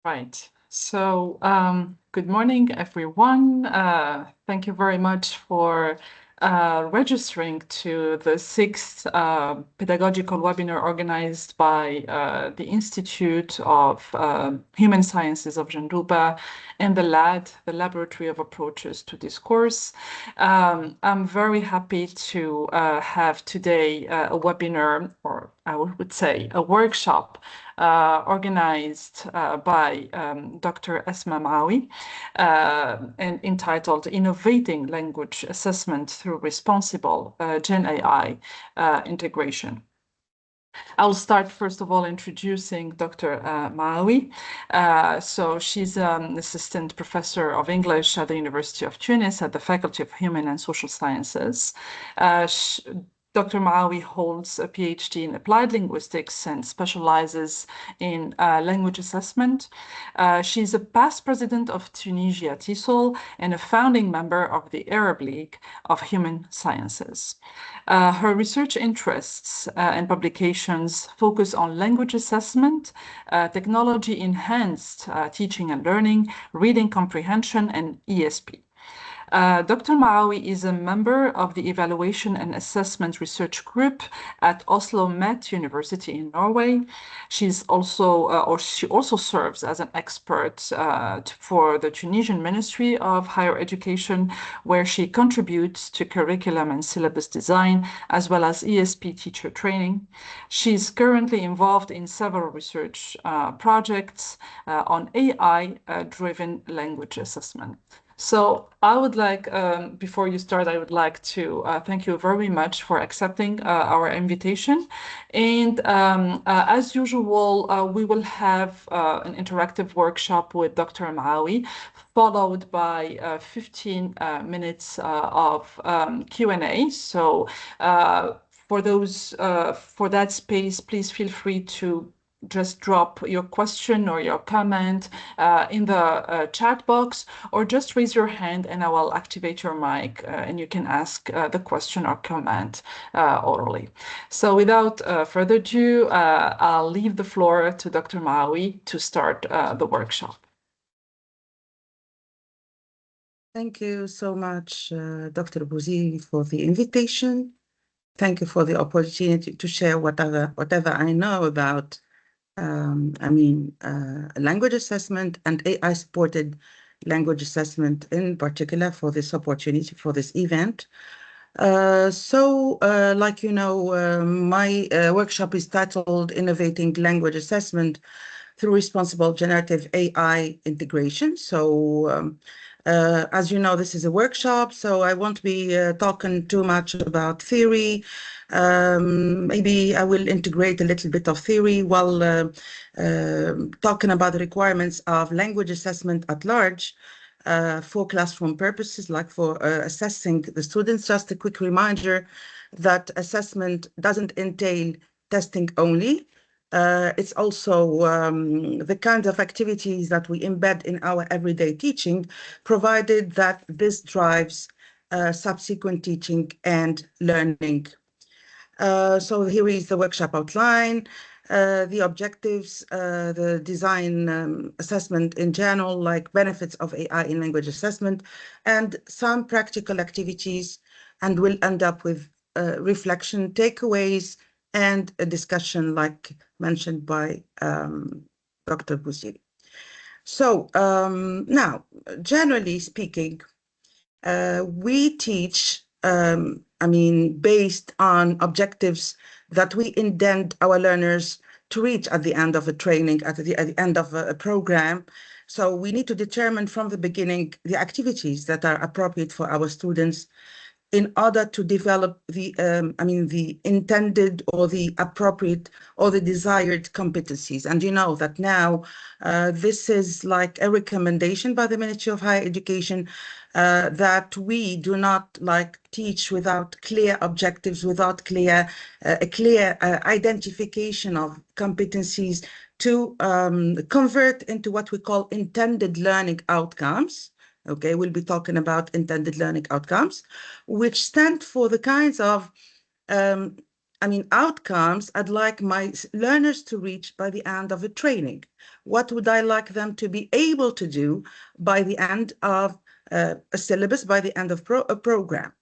Right. So, good morning, everyone. Thank you very much for registering to the sixth pedagogical webinar organized by the Institute of Human Sciences of Janduba and the LAD, the Laboratory of Approaches to Discourse. I'm very happy to have today a webinar, or I would say a workshop, organized by Dr. Esma Mawi and entitled Innovating Language Assessment Through Responsible GenAI Integration. I'll start first of all introducing Dr. Mawi. So she's an assistant professor of English at the University of Tunis at the Faculty of Human and Social Sciences. Dr. Mawi holds a PhD in applied linguistics and specializes in language assessment. She's a past president of Tunisia TESOL and a founding member of the Arab League of Human Sciences. Her research interests and publications focus on language assessment, technology-enhanced teaching and learning, reading comprehension, and ESP. Dr. Mawi is a member of the Evaluation and Assessment Research Group at Oslo Met University in Norway. She's also, she also serves as an expert for the Tunisian Ministry of Higher Education, where she contributes to curriculum and syllabus design, as well as ESP teacher training. She's currently involved in several research projects on AI-driven language assessment. So I would like, before you start, I would like to thank you very much for accepting our invitation. And as usual, we will have an interactive workshop with Dr. Mawi, followed by 15 minutes of Q&A. So for that space, please feel free to just drop your question or your comment in the chat box, or just raise your hand and I will activate your mic and you can ask the question or comment orally. So without further ado, I'll leave the floor to Dr. Mawi to start the workshop. Thank you so much, Dr. Bouzi, for the invitation. Thank you for the opportunity to share whatever I know about language assessment and AI-supported language assessment in particular for this opportunity, for this event. Like you know, my workshop is titled Innovating Language Assessment Through Responsible Generative AI Integration. So as you know, this is a workshop, so I won't be talking too much about theory. Maybe I will integrate a little bit of theory while talking about the requirements of language assessment at large for classroom purposes, like for assessing the students. Just a quick reminder that assessment doesn't entail testing only. It's also the kind of activities that we embed in our everyday teaching, provided that this drives subsequent teaching and learning. So here is the workshop outline, the objectives, the design assessment in general, like benefits of AI in language assessment, and some practical activities, and we'll end up with reflection, takeaways, and a discussion like mentioned by Dr. Bouzi. So now, generally speaking, we teach, based on objectives that we intend our learners to reach at the end of a training, at the end of a program. So we need to determine from the beginning the activities that are appropriate for our students in order to develop the intended or the appropriate or the desired competencies. And you know that now this is like a recommendation by the Ministry of Higher Education that we do not teach without clear objectives, without a clear identification of competencies to convert into what we call intended learning outcomes. Okay, we'll be talking about intended learning outcomes, which stand for the kinds of outcomes I'd like my learners to reach by the end of a training. What would I like them to be able to do by the end of a syllabus, by the end of a program?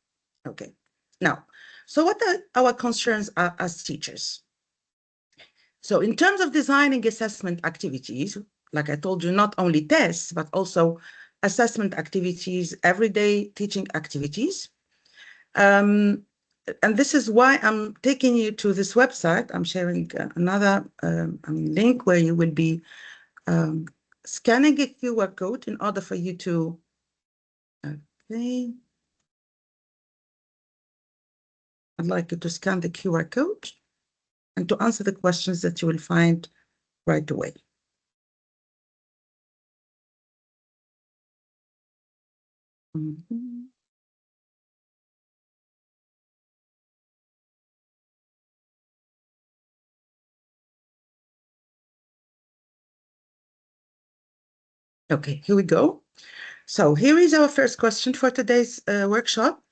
Okay. Now, so what are our concerns as teachers? So in terms of designing assessment activities, like I told you, not only tests, but also assessment activities, everyday teaching activities. And this is why I'm taking you to this website. I'm sharing another link where you will be scanning a QR code in order for you to, okay. I'd like you to scan the QR code and to answer the questions that you will find right away. Mm-hmm. Okay, here we go. So here is our first question for today's workshop.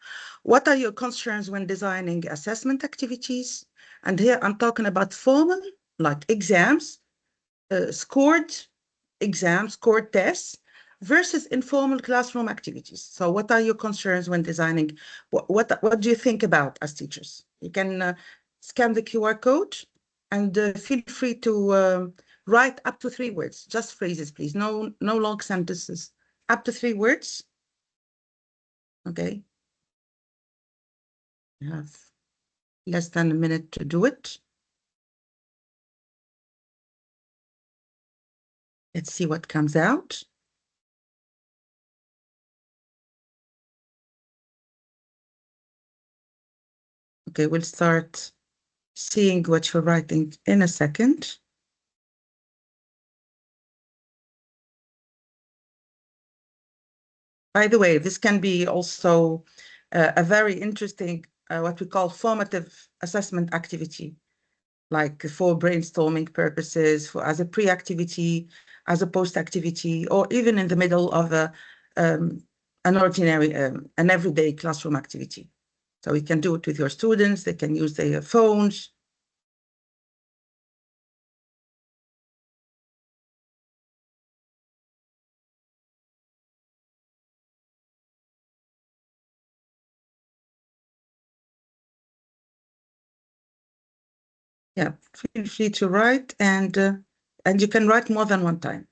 What are your concerns when designing assessment activities? And here I'm talking about formal, like exams, scored exams, scored tests, versus informal classroom activities. So what are your concerns when designing? What do you think about as teachers? You can scan the QR code and feel free to write up to 3 words, just phrases, please. No long sentences, up to 3 words. Okay. You have less than a minute to do it. Let's see what comes out. Okay, we'll start seeing what you're writing in a second. By the way, this can be also a very interesting, what we call formative assessment activity, like for brainstorming purposes, as a pre-activity, as a post-activity, or even in the middle of an ordinary, an everyday classroom activity. So you can do it with your students, they can use their phones. Yeah, feel free to write, and you can write more than one time.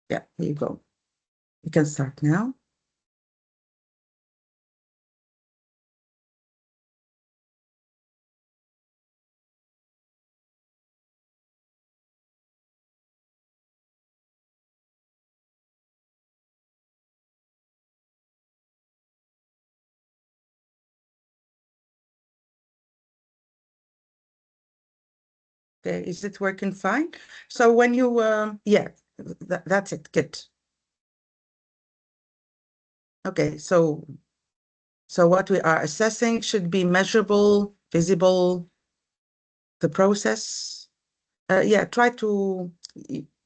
Yeah, here you go. You can start now. Okay, is it working fine? So when you, yeah, that's it, good. Okay, so what we are assessing should be measurable, visible, the process. Yeah, try to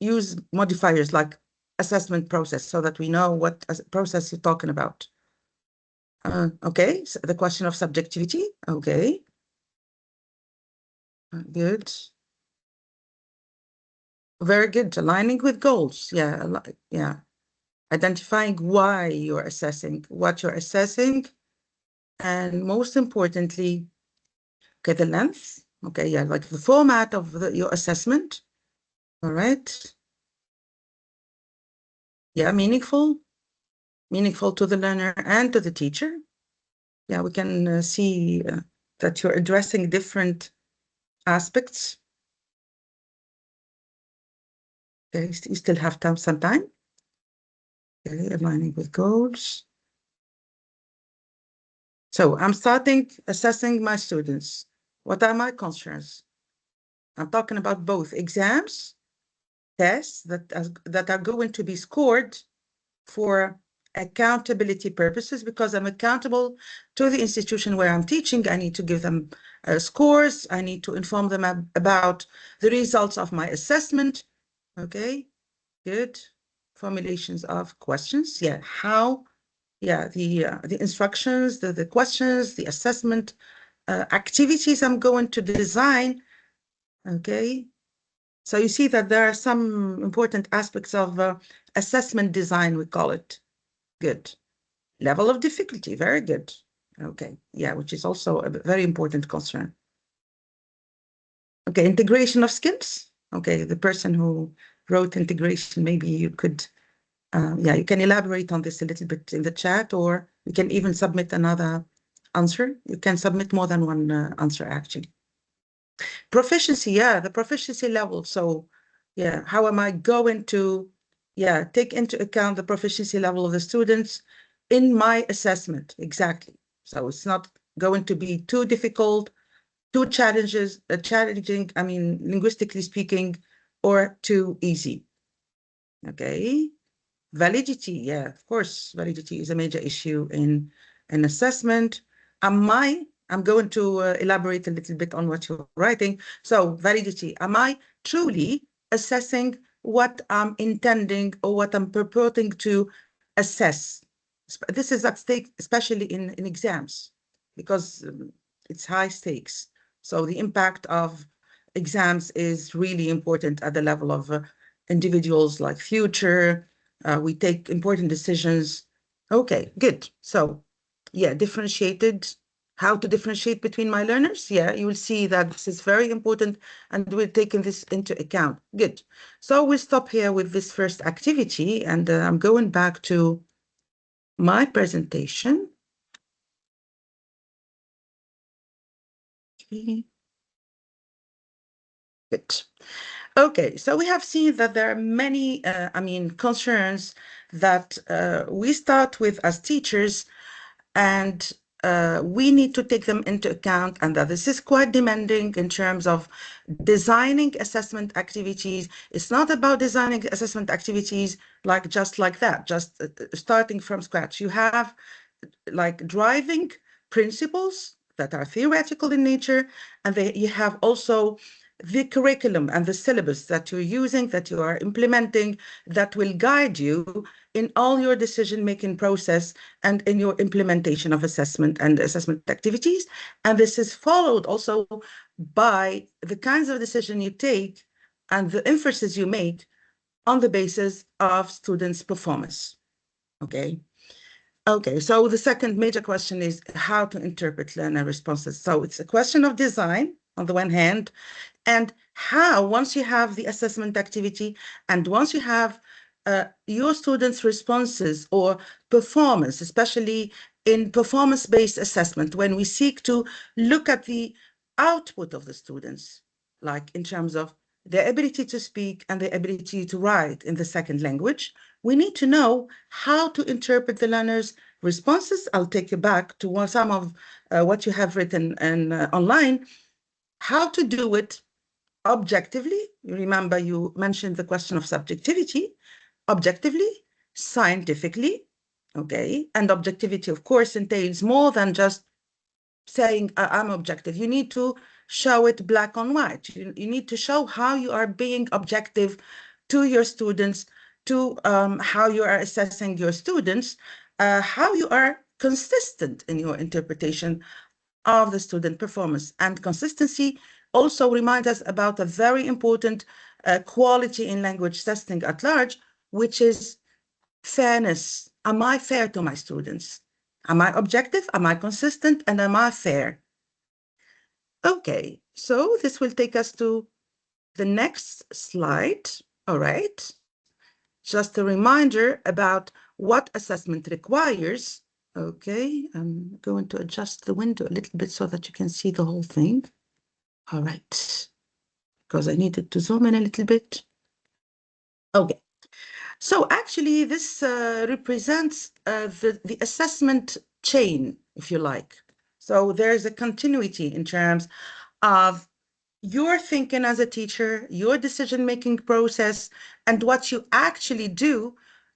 use modifiers like assessment process so that we know what process you're talking about. Okay, so the question of subjectivity, okay. Good. Very good, aligning with goals, yeah, yeah. Identifying why you're assessing, what you're assessing, and most importantly, okay, the length, okay, yeah, like the format of your assessment, all right. Yeah, meaningful to the learner and to the teacher. Yeah, we can see that you're addressing different aspects. Okay, you still have some time. Okay, aligning with goals. So I'm starting assessing my students. What are my concerns? I'm talking about both exams, tests that are going to be scored for accountability purposes, because I'm accountable to the institution where I'm teaching. I need to give them scores. I need to inform them about the results of my assessment. Okay, good. formulations of questions. Yeah, how, yeah, the instructions, the questions, the assessment activities I'm going to design. Okay, so you see that there are some important aspects of assessment design, we call it. Good. Level of difficulty, very good. Okay, yeah, which is also a very important concern. Okay, integration of skills. Okay, the person who wrote integration, maybe you could, yeah, you can elaborate on this a little bit in the chat, or you can even submit another answer. You can submit more than one answer, actually. Proficiency, yeah, the proficiency level. So, yeah, how am I going to, yeah, take into account the proficiency level of the students in my assessment? Exactly. So it's not going to be too difficult, too challenging, I mean, linguistically speaking, or too easy. Okay. Validity, yeah, of course, validity is a major issue in an assessment. I'm going to elaborate a little bit on what you're writing. So validity, am I truly assessing what I'm intending or what I'm purporting to assess? This is at stake, especially in exams, because it's high stakes. So the impact of exams is really important at the level of individuals like future. We take important decisions. Okay, good. So, yeah, how to differentiate between my learners. Yeah, you will see that this is very important and we're taking this into account. Good. So we'll stop here with this first activity and I'm going back to my presentation. Okay. Good. Okay, so we have seen that there are many, concerns that we start with as teachers, and we need to take them into account, and that this is quite demanding in terms of designing assessment activities. It's not about designing assessment activities just like that, just starting from scratch. You have like driving principles that are theoretical in nature, and you have also the curriculum and the syllabus that you're using, that you are implementing, that will guide you in all your decision-making process and in your implementation of assessment and assessment activities. And this is followed also by the kinds of decision you take and the inferences you make on the basis of students' performance. Okay. Okay, so the second major question is how to interpret learner responses. So it's a question of design on the one hand, and how, once you have the assessment activity and once you have your students' responses or performance, especially in performance-based assessment, when we seek to look at the output of the students, like in terms of their ability to speak and their ability to write in the second language, we need to know how to interpret the learners' responses. I'll take you back to some of what you have written online, how to do it objectively. You remember you mentioned the question of subjectivity, objectively, scientifically, okay? And objectivity, of course, entails more than just saying I'm objective. You need to show it black on white. You need to show how you are being objective to your students, to how you are assessing your students, how you are consistent in your interpretation of the student performance. And consistency also reminds us about a very important quality in language testing at large, which is fairness. Am I fair to my students? Am I objective? Am I consistent? And am I fair? Okay, so this will take us to the next slide. All right. Just a reminder about what assessment requires. Okay, I'm going to adjust the window a little bit so that you can see the whole thing. All right, because I needed to zoom in a little bit. Okay, so actually this represents the assessment chain, if you like. So there's a continuity in terms of your thinking as a teacher, your decision-making process, and what you actually do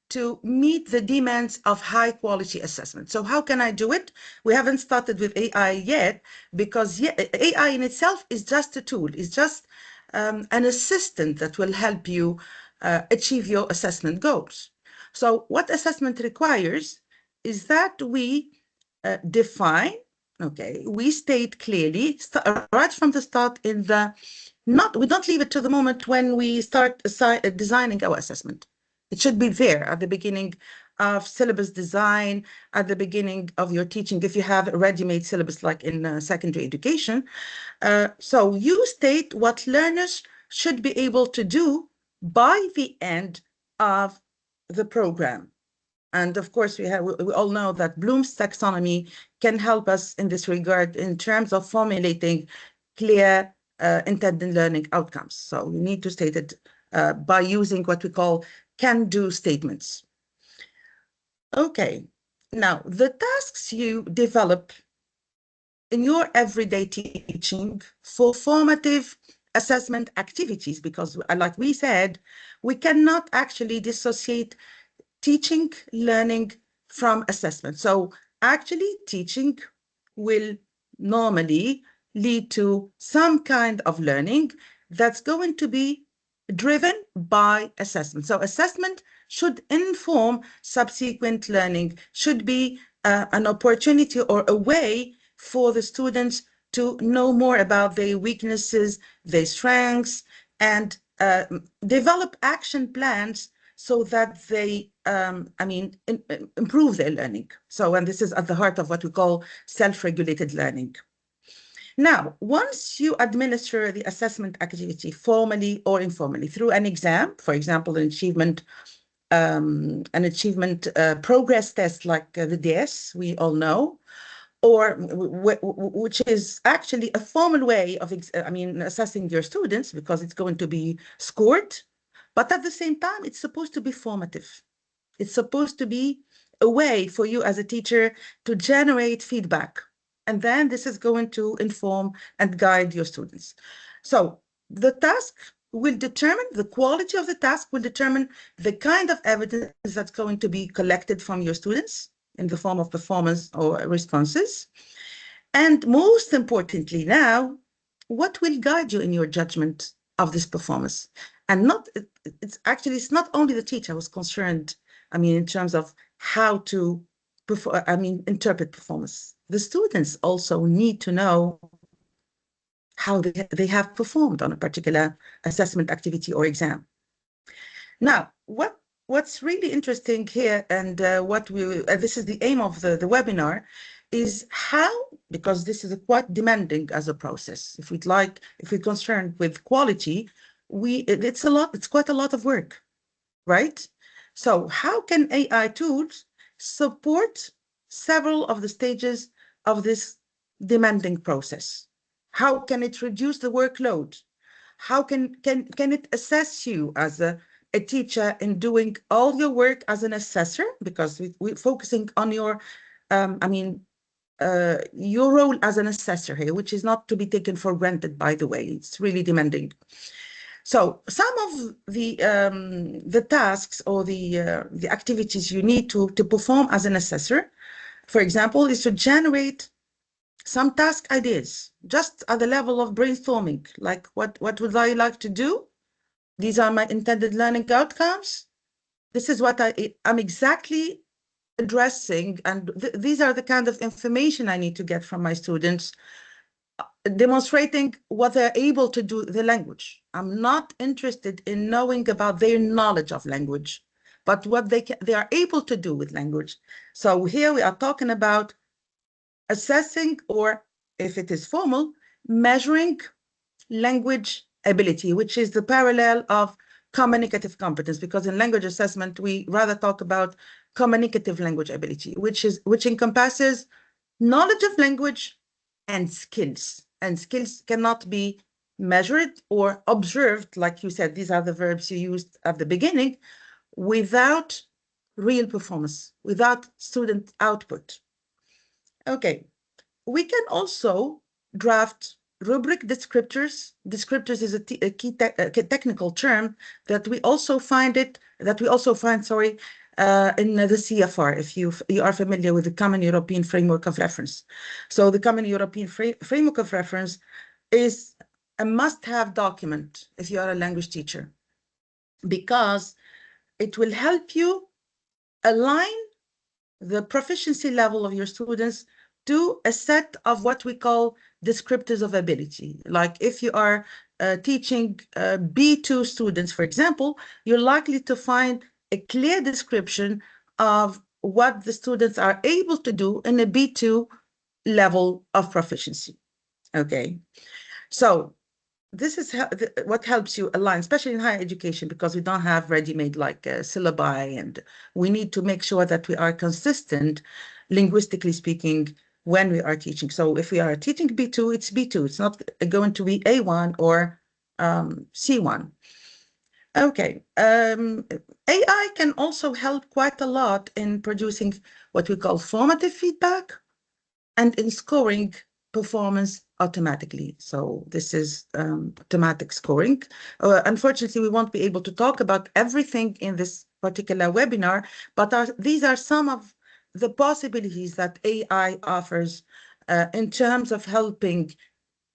to meet the demands of high-quality assessment. So how can I do it? We haven't started with AI yet, because AI in itself is just a tool. It's just an assistant that will help you achieve your assessment goals. So what assessment requires is that we define, okay, we state clearly right from the start in the, we don't leave it to the moment when we start designing our assessment. It should be there at the beginning of syllabus design, at the beginning of your teaching, if you have a ready-made syllabus like in secondary education. So you state what learners should be able to do by the end of the program. And of course, we all know that Bloom's taxonomy can help us in this regard in terms of formulating clear intended learning outcomes. So we need to state it by using what we call can-do statements. Okay, now the tasks you develop in your everyday teaching for formative assessment activities, because like we said, we cannot actually dissociate teaching, learning from assessment. So actually teaching will normally lead to some kind of learning that's going to be driven by assessment. So assessment should inform subsequent learning, should be an opportunity or a way for the students to know more about their weaknesses, their strengths, and develop action plans so that they, improve their learning. So, and this is at the heart of what we call self-regulated learning. Now, once you administer the assessment activity formally or informally through an exam, for example, an achievement progress test like the DS, we all know, or which is actually a formal way of assessing your students because it's going to be scored, but at the same time, it's supposed to be formative. It's supposed to be a way for you as a teacher to generate feedback. And then this is going to inform and guide your students. So the task will determine, the quality of the task will determine the kind of evidence that's going to be collected from your students in the form of performance or responses. And most importantly now, what will guide you in your judgment of this performance? And it's not only the teacher who's concerned, in terms of how to interpret performance. The students also need to know how they have performed on a particular assessment activity or exam. Now, what's really interesting here, and this is the aim of the webinar, is how, because this is quite demanding as a process. If we're concerned with quality, it's quite a lot of work, right? So how can AI tools support several of the stages of this demanding process? How can it reduce the workload? How can it assess you as a teacher in doing all your work as an assessor? Because we're focusing on your role as an assessor here, which is not to be taken for granted, by the way. It's really demanding. So some of the tasks or the activities you need to perform as an assessor, for example, is to generate some task ideas, just at the level of brainstorming, like what would I like to do? These are my intended learning outcomes. This is what I'm exactly addressing, and these are the kind of information I need to get from my students, demonstrating what they're able to do the language. I'm not interested in knowing about their knowledge of language, but what they are able to do with language. So here we are talking about assessing, or if it is formal, measuring language ability, which is the parallel of communicative competence, because in language assessment, we rather talk about communicative language ability, which encompasses knowledge of language and skills. And skills cannot be measured or observed, like you said, these are the verbs you used at the beginning, without real performance, without student output. Okay, we can also draft rubric descriptors. Descriptors is a key technical term that we also find, in the CFR, if you are familiar with the Common European Framework of Reference. So the Common European Framework of Reference is a must-have document if you are a language teacher. because it will help you align the proficiency level of your students to a set of what we call descriptors of ability. Like if you are teaching B2 students, for example, you're likely to find a clear description of what the students are able to do in a B2 level of proficiency. Okay, so this is what helps you align, especially in higher education, because we don't have ready-made like syllabi, and we need to make sure that we are consistent, linguistically speaking, when we are teaching. So if we are teaching B2, it's B2. It's not going to be A1 or C1. Okay. AI can also help quite a lot in producing what we call formative feedback and in scoring performance automatically. So this is automatic scoring. Unfortunately, we won't be able to talk about everything in this particular webinar, but these are some of the possibilities that AI offers in terms of helping.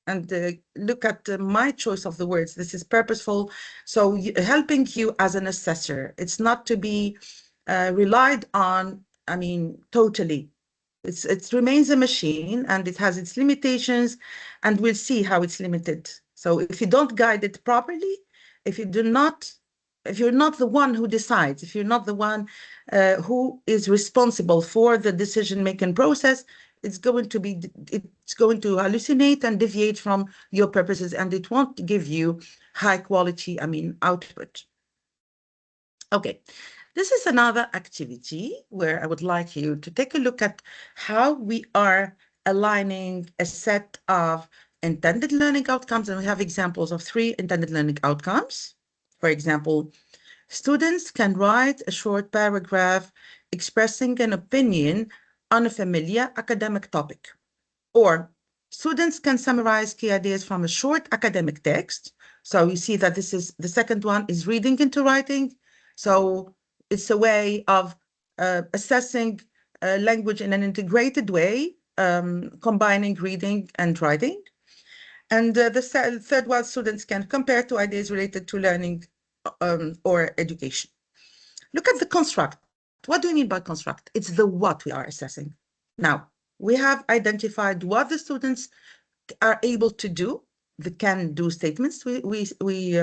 And look at my choice of the words. This is purposeful. So helping you as an assessor. It's not to be relied on, I mean, totally. It remains a machine and it has its limitations, and we'll see how it's limited. So if you don't guide it properly, if you do not, if you're not the one who decides, if you're not the one who is responsible for the decision-making process, it's going to hallucinate and deviate from your purposes, and it won't give you high quality, I mean, output. Okay, this is another activity where I would like you to take a look at how we are aligning a set of intended learning outcomes, and we have examples of 3 intended learning outcomes. For example, students can write a short paragraph expressing an opinion on a familiar academic topic, or students can summarize key ideas from a short academic text. So you see that this is the second one is reading into writing. So it's a way of assessing language in an integrated way, combining reading and writing. And the third one, students can compare 2 ideas related to learning or education. Look at the construct. What do you mean by construct? It's the what we are assessing. Now, we have identified what the students are able to do, the can-do statements we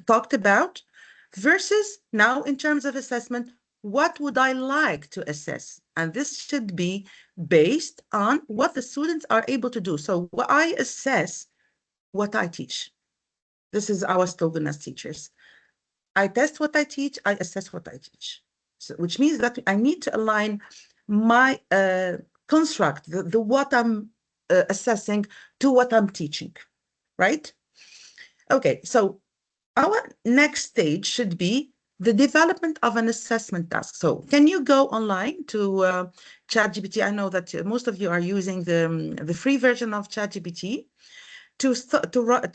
talked about, versus now in terms of assessment, what would I like to assess? And this should be based on what the students are able to do. So I assess what I teach. This is our slogan as teachers. I test what I teach, I assess what I teach. So, which means that I need to align my construct, the what I'm assessing to what I'm teaching, right? Okay, so our next stage should be the development of an assessment task. So can you go online to ChatGPT? I know that most of you are using the free version of ChatGPT to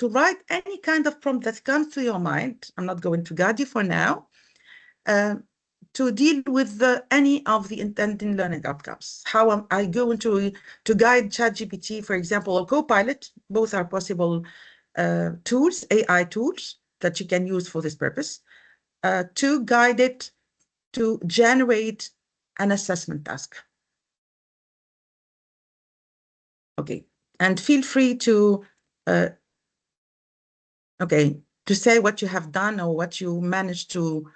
write any kind of prompt that comes to your mind. I'm not going to guide you for now. To deal with any of the intended learning outcomes. How am I going to guide ChatGPT, for example, or Copilot? Both are possible tools, AI tools that you can use for this purpose, to guide it to generate an assessment task. Okay, and feel free to to say what you have done or what you managed to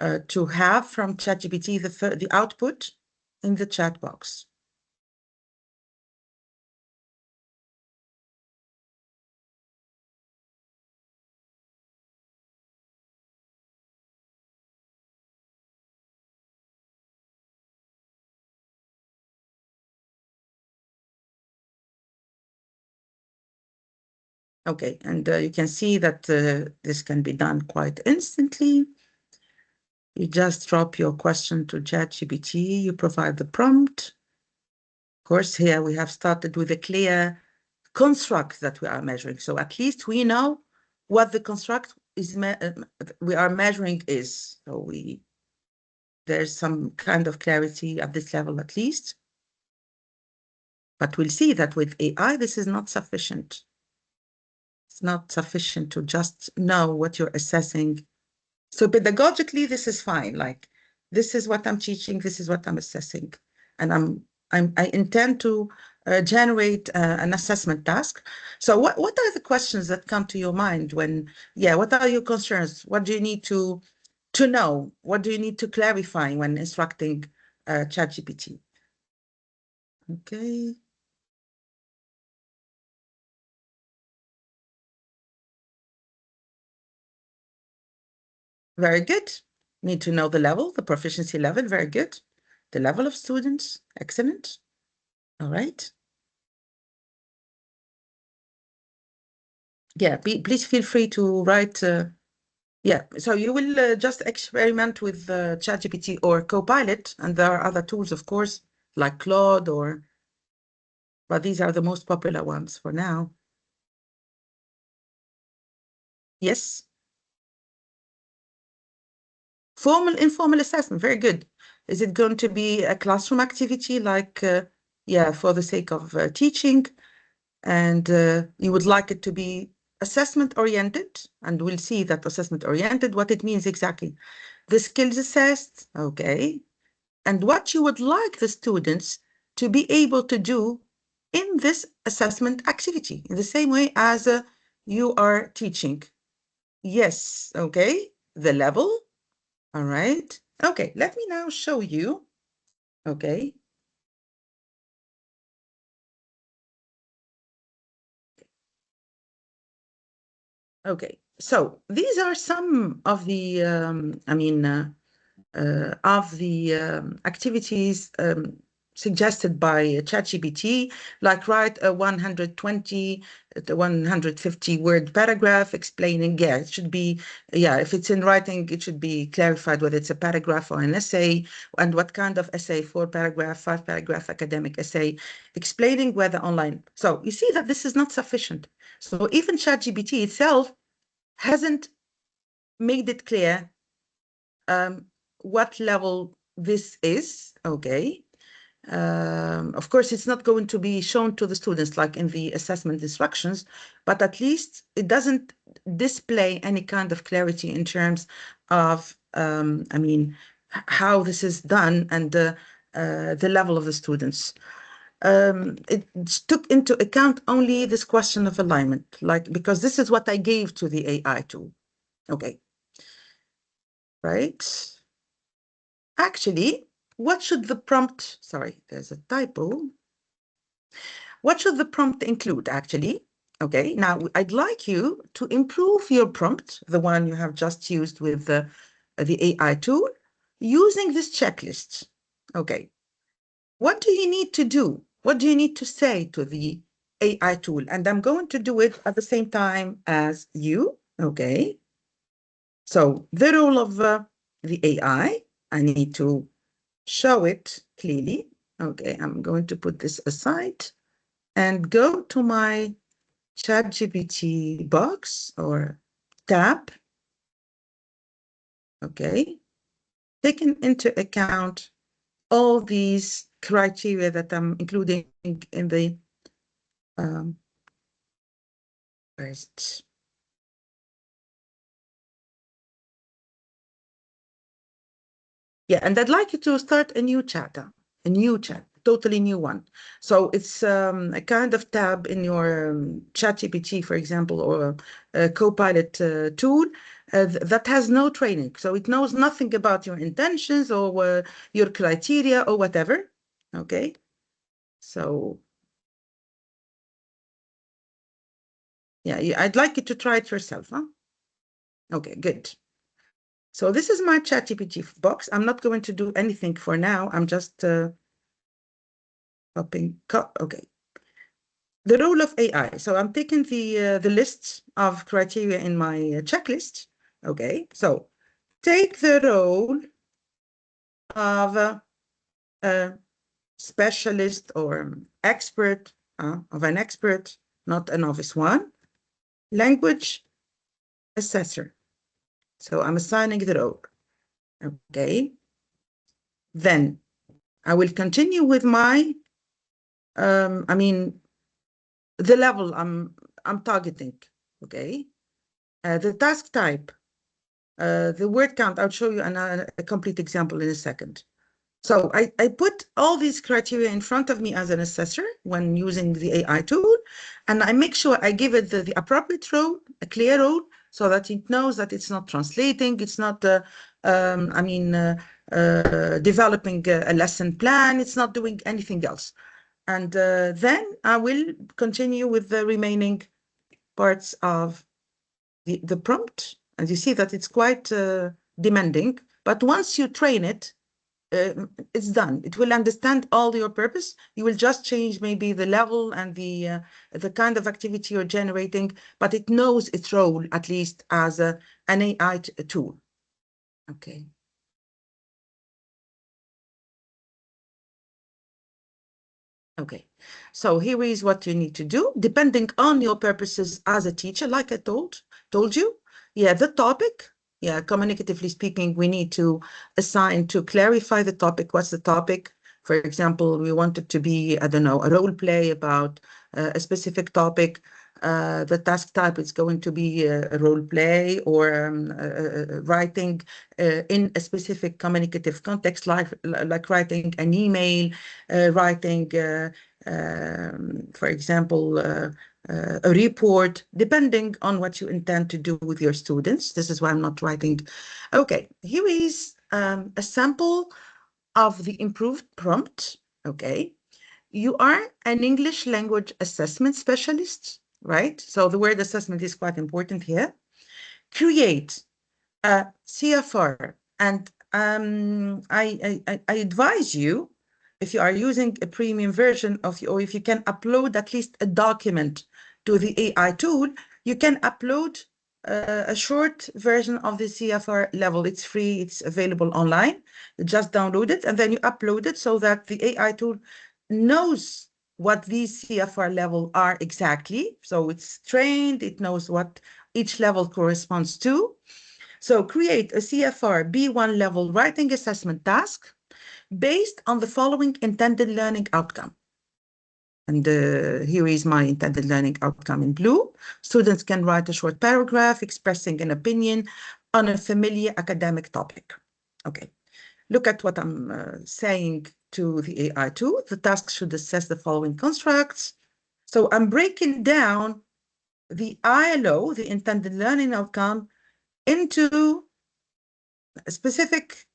have from ChatGPT, the output in the chat box. Okay, and you can see that this can be done quite instantly. You just drop your question to ChatGPT, you provide the prompt. Of course, here we have started with a clear construct that we are measuring. So at least we know what the construct is we are measuring is. So there's some kind of clarity at this level at least. But we'll see that with AI, this is not sufficient. It's not sufficient to just know what you're assessing. So pedagogically, this is fine. Like, this is what I'm teaching, this is what I'm assessing. And I intend to generate an assessment task. So what are the questions that come to your mind when, yeah, what are your concerns? What do you need to know? What do you need to clarify when instructing ChatGPT? Okay. Very good. Need to know the level, the proficiency level. Very good. The level of students. Excellent. All right. Yeah, please feel free to write. Yeah, so you will just experiment with ChatGPT or Copilot, and there are other tools, of course, like Claude but these are the most popular ones for now. Yes. Formal, informal assessment, very good. Is it going to be a classroom activity like, yeah, for the sake of teaching? And you would like it to be assessment oriented, and we'll see that assessment oriented, what it means exactly. The skills assessed, okay. And what you would like the students to be able to do in this assessment activity, in the same way as you are teaching. Yes, okay, the level, all right. Okay, let me now show you, okay. Okay, so these are some of the, of the activities suggested by ChatGPT, like write a 120 to 150 word paragraph explaining, yeah, it should be, yeah, if it's in writing, it should be clarified whether it's a paragraph or an essay, and what kind of essay, 4-paragraph, 5-paragraph academic essay, explaining whether online. So you see that this is not sufficient. So even ChatGPT itself hasn't made it clear what level this is, okay. Of course, it's not going to be shown to the students like in the assessment instructions, but at least it doesn't display any kind of clarity in terms of, how this is done and the level of the students. It took into account only this question of alignment, like, because this is what I gave to the AI tool, okay, right? Actually, what should the prompt, sorry, there's a typo. What should the prompt include, actually? Okay, now I'd like you to improve your prompt, the one you have just used with the AI tool, using this checklist. Okay, what do you need to do? What do you need to say to the AI tool? And I'm going to do it at the same time as you, okay? So the role of the AI, I need to show it clearly. Okay, I'm going to put this aside and go to my ChatGPT box or tab. Okay, taking into account all these criteria that I'm including in the first. Yeah, and I'd like you to start a new chat, totally new one. So it's a kind of tab in your ChatGPT, for example, or a Copilot tool that has no training. So it knows nothing about your intentions or your criteria or whatever. Okay. So yeah, I'd like you to try it yourself, huh? Okay, good. So this is my ChatGPT box. I'm not going to do anything for now. I'm just okay. The role of AI. So I'm taking the list of criteria in my checklist. Okay, so take the role of a specialist or expert, not a novice one, language assessor. So I'm assigning the role. Okay, then I will continue with my, the level I'm targeting. Okay, the task type. The word count, I'll show you a complete example in a second. So I put all these criteria in front of me as an assessor when using the AI tool, and I make sure I give it the appropriate role, a clear role, so that it knows that it's not translating, it's not, developing a lesson plan, it's not doing anything else. And then I will continue with the remaining parts of the prompt. And you see that it's quite demanding, but once you train it, it's done. It will understand all your purpose. You will just change maybe the level and the kind of activity you're generating, but it knows its role, at least as an AI tool. Okay. Okay, so here is what you need to do, depending on your purposes as a teacher, like I told you. Yeah, the topic, yeah, communicatively speaking, we need to assign to clarify the topic. What's the topic? For example, we want it to be, I don't know, a role play about a specific topic. The task type is going to be a role play or writing in a specific communicative context, like writing an email, writing, for example, a report, depending on what you intend to do with your students. This is why I'm not writing. Okay, here is a sample of the improved prompt. Okay, you are an English language assessment specialist, right? So the word assessment is quite important here. Create a CFR, and I advise you, if you are using a premium version of, or if you can upload at least a document to the AI tool, you can upload a short version of the CFR level. It's free, it's available online. You just download it and then you upload it so that the AI tool knows what these CFR level are exactly. So it's trained, it knows what each level corresponds to. So create a CFR B1 level writing assessment task based on the following intended learning outcome. And here is my intended learning outcome in blue. Students can write a short paragraph expressing an opinion on a familiar academic topic. Okay, look at what I'm saying to the AI tool. The task should assess the following constructs. So I'm breaking down the ILO, the intended learning outcome, into specific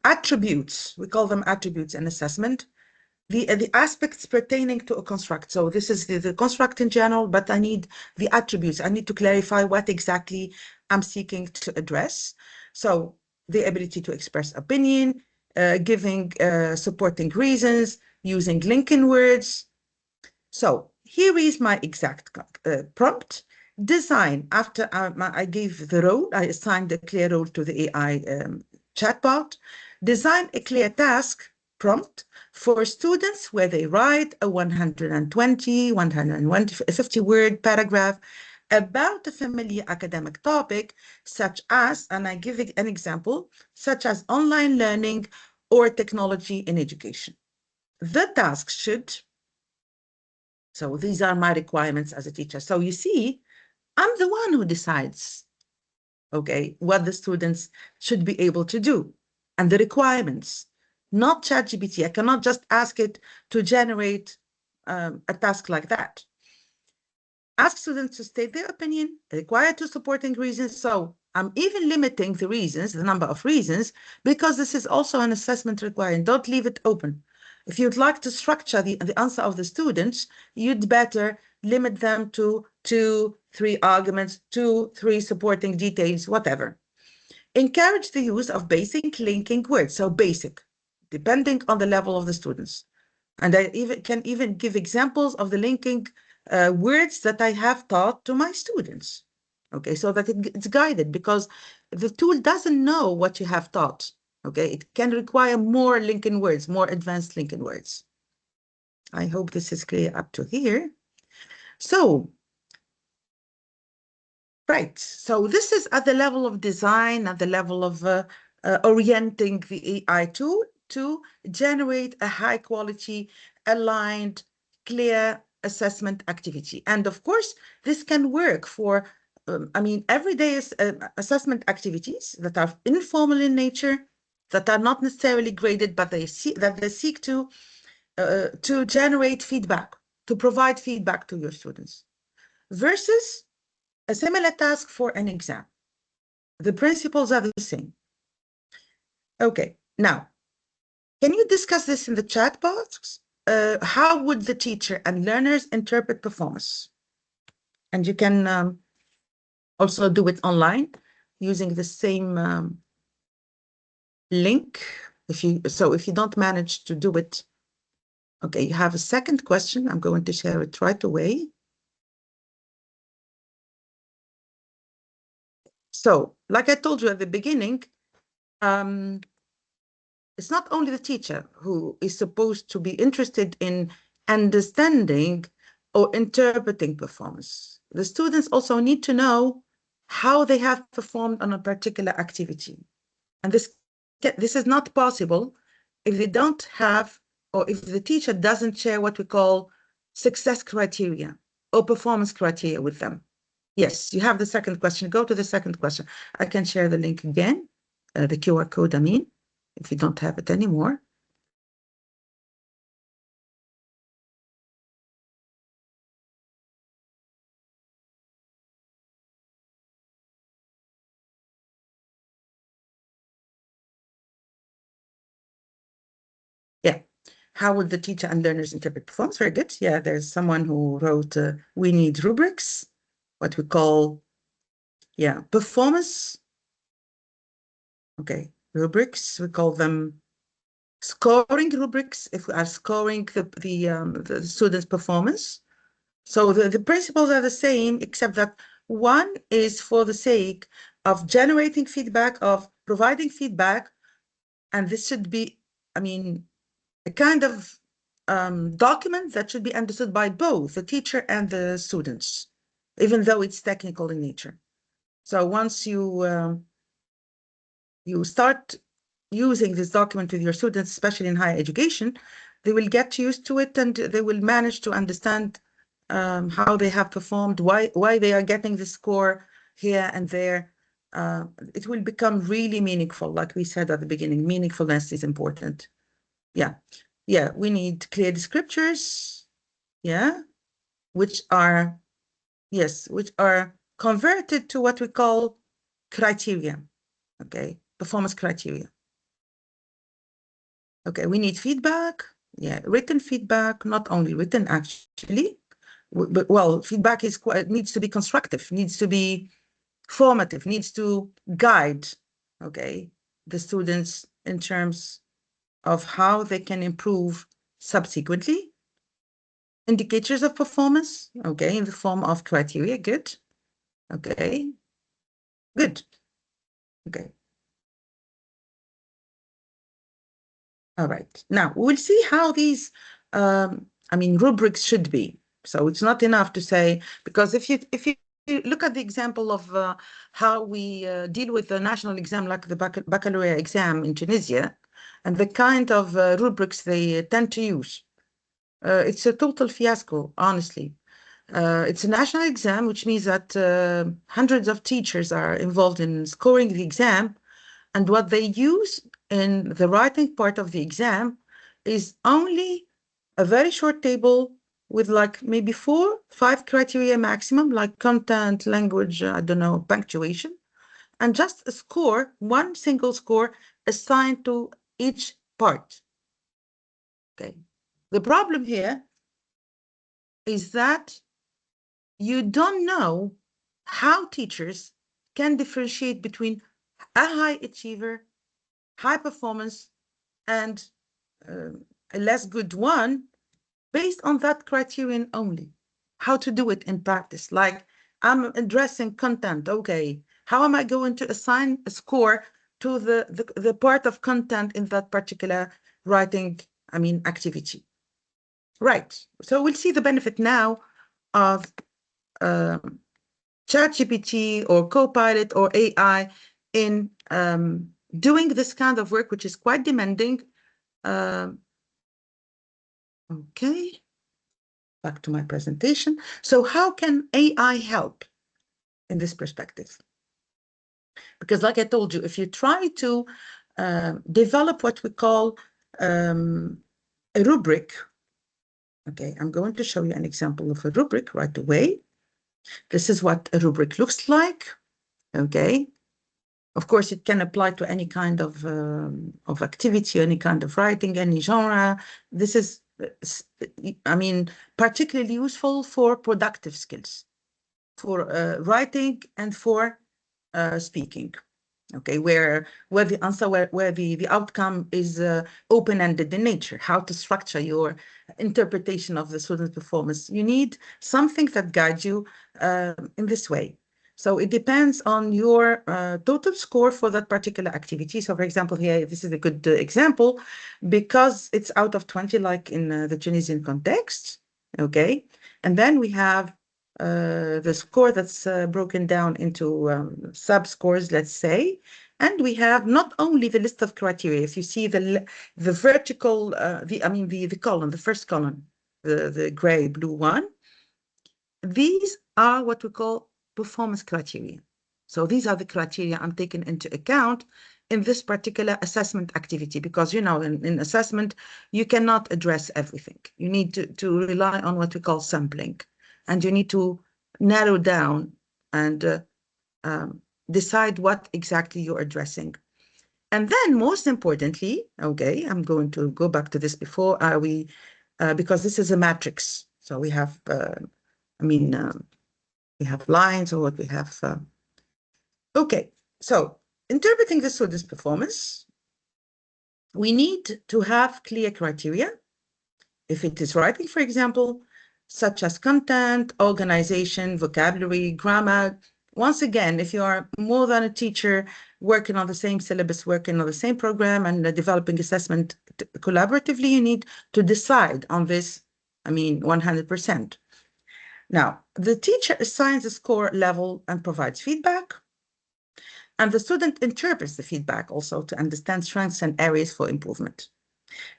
attributes. We call them attributes in assessment. The aspects pertaining to a construct. So this is the construct in general, but I need the attributes. I need to clarify what exactly I'm seeking to address. So the ability to express opinion, giving supporting reasons, using linking words. So here is my exact prompt. Design, after I gave the role, I assigned a clear role to the AI chatbot. Design a clear task prompt for students where they write a 120, 150 word paragraph about a familiar academic topic, such as, and I give it an example, such as online learning or technology in education. The task should, so these are my requirements as a teacher. So you see, I'm the one who decides, okay, what the students should be able to do and the requirements, not ChatGPT. I cannot just ask it to generate a task like that. Ask students to state their opinion, require two supporting reasons. So I'm even limiting the reasons, the number of reasons, because this is also an assessment requirement. Don't leave it open. If you'd like to structure the answer of the students, you'd better limit them to 2, 3 arguments, 2, 3 supporting details, whatever. Encourage the use of basic linking words, so basic, depending on the level of the students. And I can even give examples of the linking words that I have taught to my students. Okay, so that it's guided, because the tool doesn't know what you have taught. Okay, it can require more linking words, more advanced linking words. I hope this is clear up to here. So, right, so this is at the level of design, at the level of orienting the AI tool to generate a high quality, aligned, clear assessment activity. And of course, this can work for everyday assessment activities that are informal in nature, that are not necessarily graded, but they seek to generate feedback, to provide feedback to your students, versus a similar task for an exam. The principles are the same. Okay, now, can you discuss this in the chat box? How would the teacher and learners interpret performance? And you can also do it online using the same link. If you don't manage to do it, okay, you have a second question. I'm going to share it right away. So, like I told you at the beginning, it's not only the teacher who is supposed to be interested in understanding or interpreting performance. The students also need to know how they have performed on a particular activity. And this is not possible if they don't have, or if the teacher doesn't share what we call success criteria or performance criteria with them. Yes, you have the second question. Go to the second question. I can share the link again, the QR code, if you don't have it anymore. Yeah. How would the teacher and learners interpret performance? Very good. Yeah, there's someone who wrote, we need rubrics, what we call, performance. Okay, rubrics, we call them scoring rubrics if we are scoring the student's performance. So the principles are the same, except that one is for the sake of generating feedback, of providing feedback, and this should be, a kind of document that should be understood by both the teacher and the students, even though it's technical in nature. So once you start using this document with your students, especially in higher education, they will get used to it and they will manage to understand how they have performed, why they are getting the score here and there. It will become really meaningful, like we said at the beginning. Meaningfulness is important. Yeah, we need clear descriptors, which are converted to what we call criteria, okay, performance criteria. Okay, we need feedback, written feedback, not only written actually, but well, feedback needs to be constructive, needs to be formative, needs to guide, okay, the students in terms of how they can improve subsequently. Indicators of performance, okay, in the form of criteria, good, okay, good, okay. All right, now we'll see how these, rubrics should be. So it's not enough to say, because if you look at the example of how we deal with the national exam, like the baccalaureate exam in Tunisia, and the kind of rubrics they tend to use, it's a total fiasco, honestly. It's a national exam, which means that hundreds of teachers are involved in scoring the exam. And what they use in the writing part of the exam is only a very short table with like maybe 4-5 criteria maximum, like content, language, I don't know, punctuation, and just a score, one single score assigned to each part. Okay. The problem here is that you don't know how teachers can differentiate between a high achiever, high performance, and a less good one based on that criterion only. How to do it in practice. Like, I'm addressing content. Okay, how am I going to assign a score to the part of content in that particular writing, activity? Right. So we'll see the benefit now of ChatGPT or Copilot or AI in doing this kind of work, which is quite demanding. Okay, back to my presentation. So how can AI help? in this perspective. Because like I told you, if you try to develop what we call a rubric, okay, I'm going to show you an example of a rubric right away. This is what a rubric looks like, okay? Of course, it can apply to any kind of activity, any kind of writing, any genre. This is, I mean, particularly useful for productive skills, for writing and for speaking. Okay, where the answer, where the outcome is open-ended in nature, how to structure your interpretation of the student's performance. You need something that guides you in this way. So it depends on your total score for that particular activity. So for example, here, this is a good example because it's out of 20, like in the Tunisian context, okay? And then we have the score that's broken down into sub-scores, let's say. And we have not only the list of criteria. If you see the vertical, the column, the first column, the gray blue one, these are what we call performance criteria. So these are the criteria I'm taking into account in this particular assessment activity, because, you know, in assessment, you cannot address everything. You need to rely on what we call sampling, and you need to narrow down and decide what exactly you're addressing. And then most importantly, okay, I'm going to go back to this before because this is a matrix. So we have, we have lines or what we have. Okay, so interpreting the student's performance, we need to have clear criteria. If it is writing, for example, such as content, organization, vocabulary, grammar. Once again, if you are more than a teacher working on the same syllabus, working on the same program and developing assessment collaboratively, you need to decide on this, 100%. Now, the teacher assigns a score level and provides feedback, and the student interprets the feedback also to understand strengths and areas for improvement.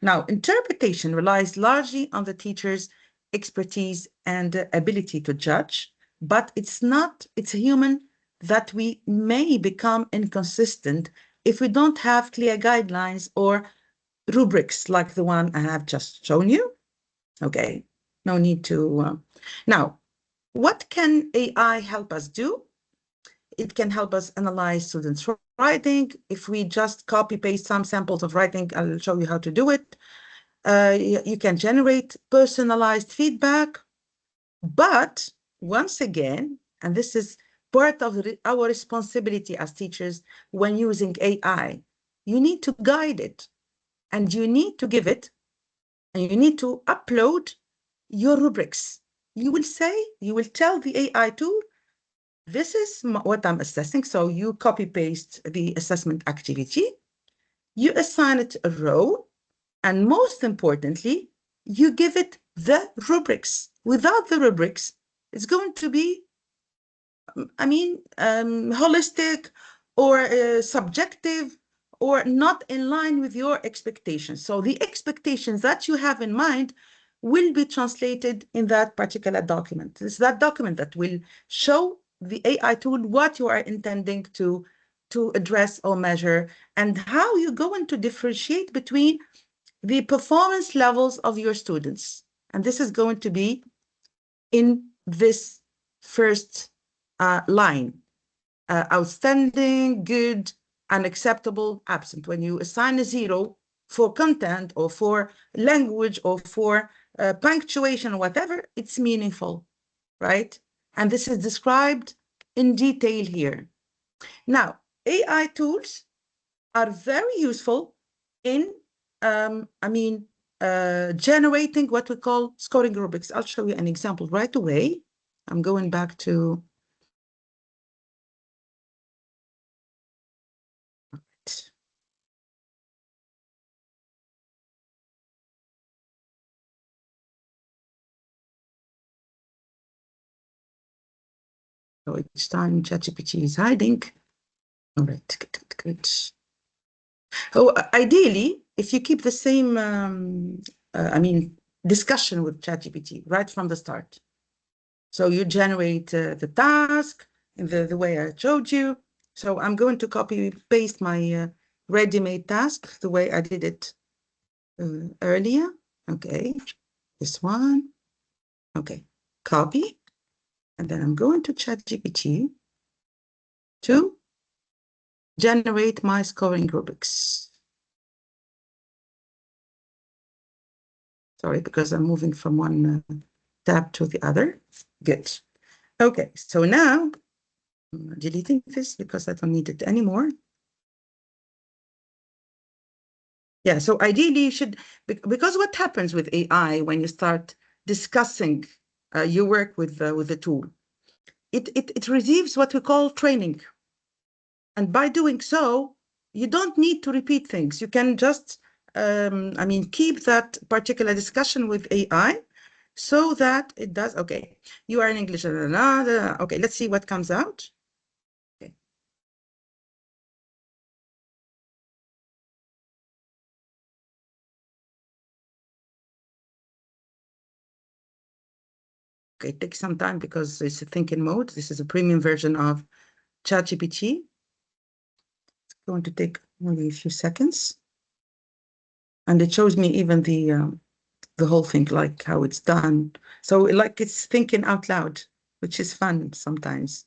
Now, interpretation relies largely on the teacher's expertise and ability to judge, but it's human that we may become inconsistent if we don't have clear guidelines or rubrics like the one I have just shown you. Okay, no need to. Now, what can AI help us do? It can help us analyze students' writing. If we just copy paste some samples of writing, I'll show you how to do it. You can generate personalized feedback, but once again, and this is part of our responsibility as teachers when using AI, you need to guide it, and you need to give it, and you need to upload your rubrics. You will tell the AI tool, this is what I'm assessing. So you copy paste the assessment activity, you assign it a row, and most importantly, you give it the rubrics. Without the rubrics, it's going to be, holistic or subjective or not in line with your expectations. So the expectations that you have in mind will be translated in that particular document. It's that document that will show the AI tool what you are intending to address or measure, and how you're going to differentiate between the performance levels of your students. And this is going to be in this first line. Outstanding, good, unacceptable, absent. When you assign a 0 for content or for language or for punctuation or whatever, it's meaningful, right? And this is described in detail here. Now, AI tools are very useful in, generating what we call scoring rubrics. I'll show you an example right away. I'm going back to so each time ChatGPT is hiding. All right, good. Oh, ideally, if you keep the same, discussion with ChatGPT right from the start. So you generate the task, in the way I showed you. So I'm going to copy paste my ready-made task the way I did it earlier. Okay, this one. Okay, copy. And then I'm going to ChatGPT to generate my scoring rubrics. Sorry, because I'm moving from one tab to the other. Good. Okay, so now I'm deleting this because I don't need it anymore. Yeah, so ideally you should, because what happens with AI when you start discussing your work with the tool, it receives what we call training. And by doing so, you don't need to repeat things. You can just, keep that particular discussion with AI so that it does, okay, you are in English, okay, let's see what comes out. Okay. Okay, it takes some time because it's a thinking mode. This is a premium version of ChatGPT. It's going to take only a few seconds. And it shows me even the whole thing, like how it's done. So like it's thinking out loud, which is fun sometimes.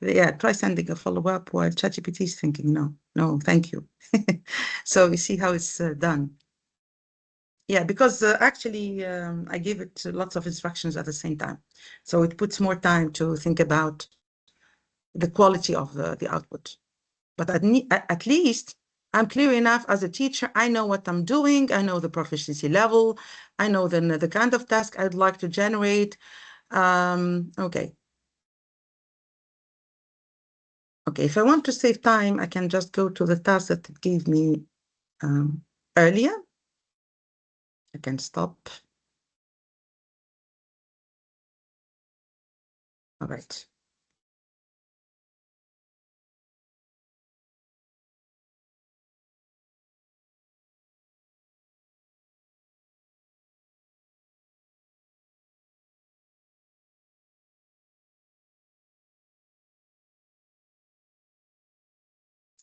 Yeah, try sending a follow-up while ChatGPT is thinking, no, thank you. So you see how it's done. Yeah, because actually I give it lots of instructions at the same time. So it puts more time to think about the quality of the output. But at least I'm clear enough as a teacher. I know what I'm doing. I know the proficiency level. I know the kind of task I'd like to generate. Okay. Okay, if I want to save time, I can just go to the task that it gave me earlier. I can stop. All right.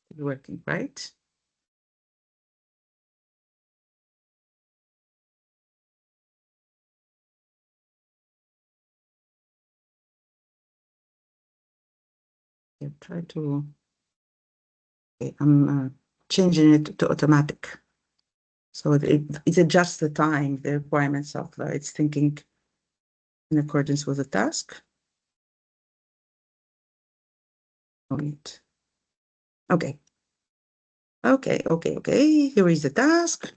It's working, right? Yeah, try to. Okay, I'm changing it to automatic. So it adjusts the time, the requirements of its thinking in accordance with the task. Wait. Okay. Okay. Here is the task.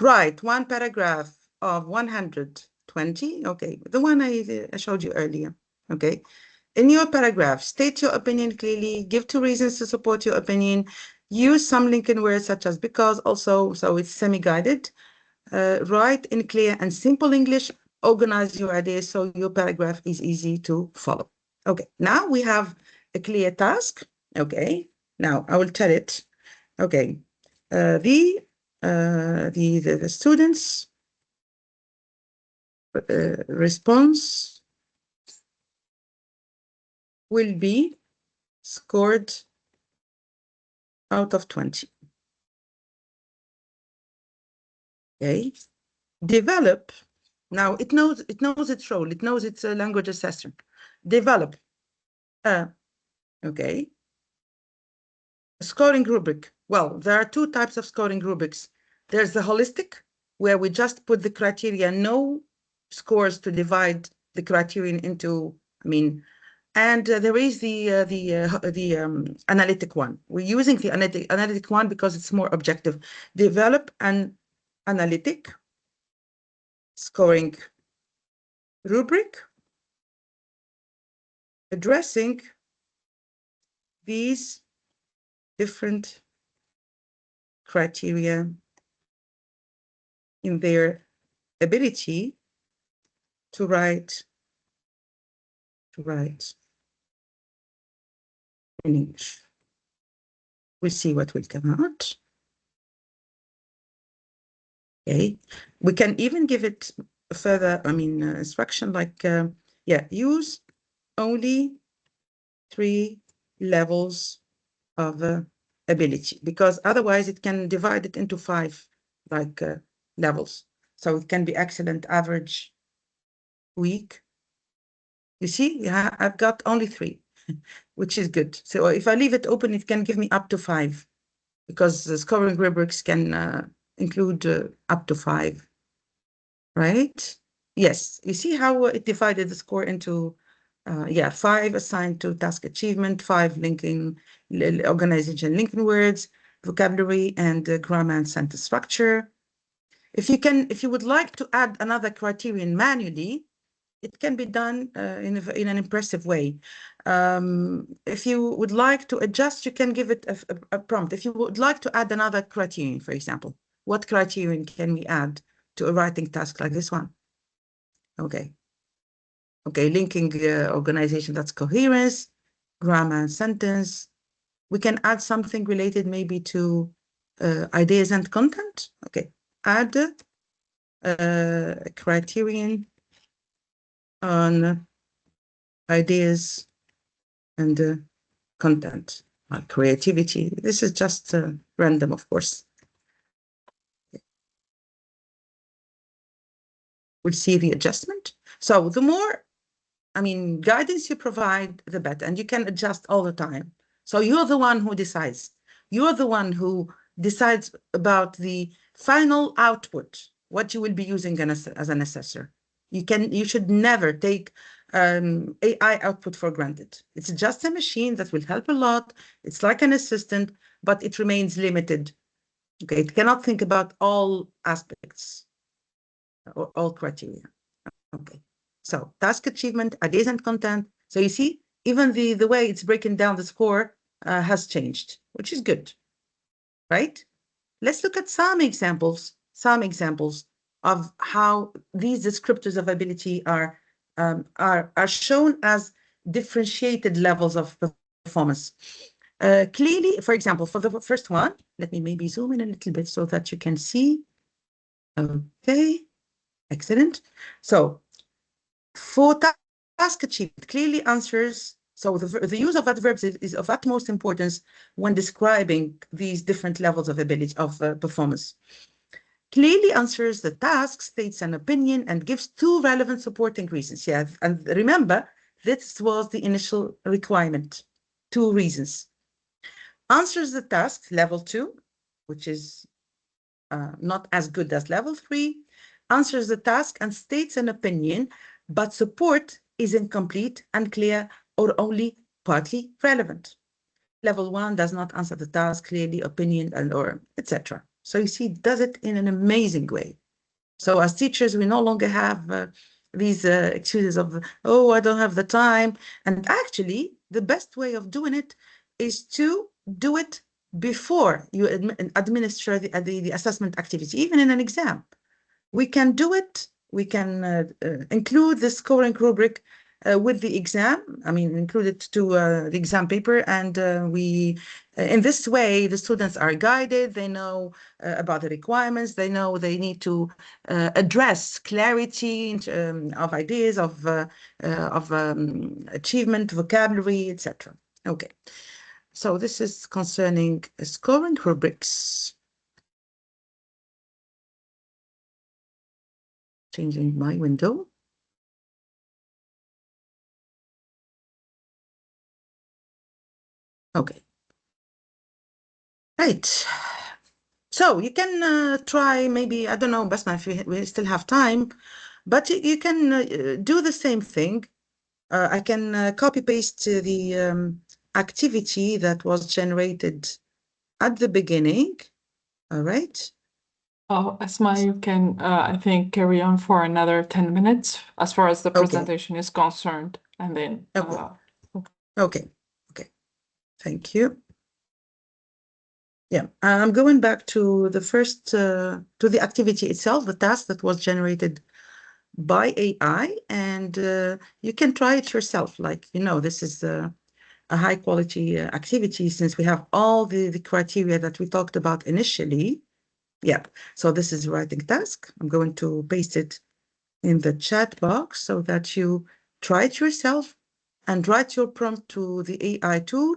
Write one paragraph of 120. Okay, the one I showed you earlier. Okay. In your paragraph, state your opinion clearly, give two reasons to support your opinion, use some linking words such as because, also, so it's semi-guided. Write in clear and simple English, organize your ideas so your paragraph is easy to follow. Okay, now we have a clear task. Okay, now I will tell it. Okay, the students' response will be scored out of 20. Okay, develop. Now it knows its role. It knows it's a language assessor. Develop. Okay. Scoring rubric. Well, there are two types of scoring rubrics. There's the holistic, where we just put the criteria, no scores to divide the criterion into, and there is the analytic one. We're using the analytic one because it's more objective. Develop an analytic scoring rubric addressing these different criteria in their ability to write in English. We'll see what will come out. Okay, we can even give it further, instruction like, use only 3 levels of ability, because otherwise it can divide it into 5 like levels. So it can be excellent, average, weak. You see, yeah, I've got only 3, which is good. So if I leave it open, it can give me up to 5, because the scoring rubrics can include up to 5, right? Yes, you see how it divided the score into, 5 assigned to task achievement, 5 linking, organization linking words, vocabulary, and grammar and sentence structure. If you would like to add another criterion manually, it can be done in an impressive way. If you would like to adjust, you can give it a prompt. If you would like to add another criterion, for example, what criterion can we add to a writing task like this one? Okay, linking organization, that's coherence, grammar and sentence. We can add something related maybe to ideas and content. Okay, add a criterion on ideas and content, creativity. This is just random, of course. We'll see the adjustment. So the more, guidance you provide, the better, and you can adjust all the time. So you're the one who decides. You're the one who decides about the final output, what you will be using as an assessor. You should never take AI output for granted. It's just a machine that will help a lot. It's like an assistant, but it remains limited. Okay, it cannot think about all aspects or all criteria. Okay, so task achievement, ideas and content. So you see, even the way it's breaking down the score has changed, which is good, right? Let's look at some examples of how these descriptors of ability are shown as differentiated levels of performance. Clearly, for example, for the first one, let me maybe zoom in a little bit so that you can see. Okay, excellent. So for task achievement, clearly answers. So the use of adverbs is of utmost importance when describing these different levels of ability of performance. Clearly answers the task, states an opinion, and gives 2 relevant supporting reasons. Yeah, and remember, this was the initial requirement, 2 reasons. Answers the task, level 2, which is not as good as level 3. Answers the task and states an opinion, but support is incomplete, unclear, or only partly relevant. Level 1 does not answer the task clearly, opinion, or etc. So you see, it does it in an amazing way. So as teachers, we no longer have these excuses of, oh, I don't have the time. And actually, the best way of doing it is to do it before you administer the assessment activity, even in an exam. We can do it. We can include the scoring rubric with the exam. Include it to the exam paper, and in this way, the students are guided. They know about the requirements. They know they need to address clarity of ideas, of achievement, vocabulary, etc. Okay, so this is concerning scoring rubrics. Changing my window. Okay. Right. So you can try, maybe, I don't know, Basma, if we still have time, but you can do the same thing. I can copy paste the activity that was generated at the beginning. All right. Oh, Asma, you can, I think, carry on for another 10 minutes as far as the presentation is concerned. And then, okay. Okay. Thank you. Yeah, I'm going back to the first, to the activity itself, the task that was generated by AI, and you can try it yourself. Like, this is a high quality activity, since we have all the criteria that we talked about initially. Yeah, so this is writing task. I'm going to paste it in the chat box so that you try it yourself and write your prompt to the AI tool,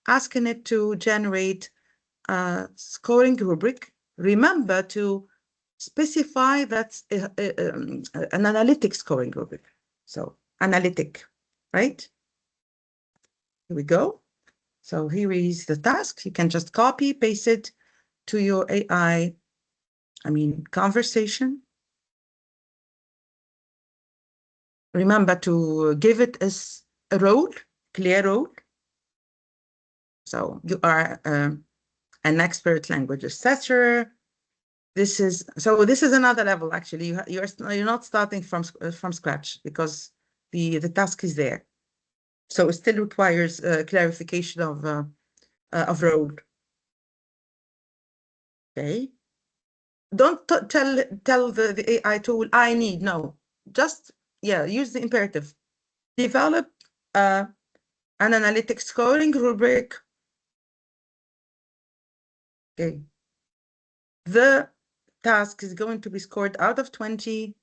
asking it to generate a scoring rubric. Remember to specify that's an analytic scoring rubric. So analytic, right? Here we go. So here is the task. You can just copy, paste it to your AI, conversation. Remember to give it a role, clear role. So you are an expert language assessor. This is another level, actually. You're not starting from scratch, because the task is there. So it still requires clarification of role. Okay. Don't tell the AI tool, I need, no. Just, use the imperative. Develop an analytic scoring rubric. Okay. The task is going to be scored out of 20.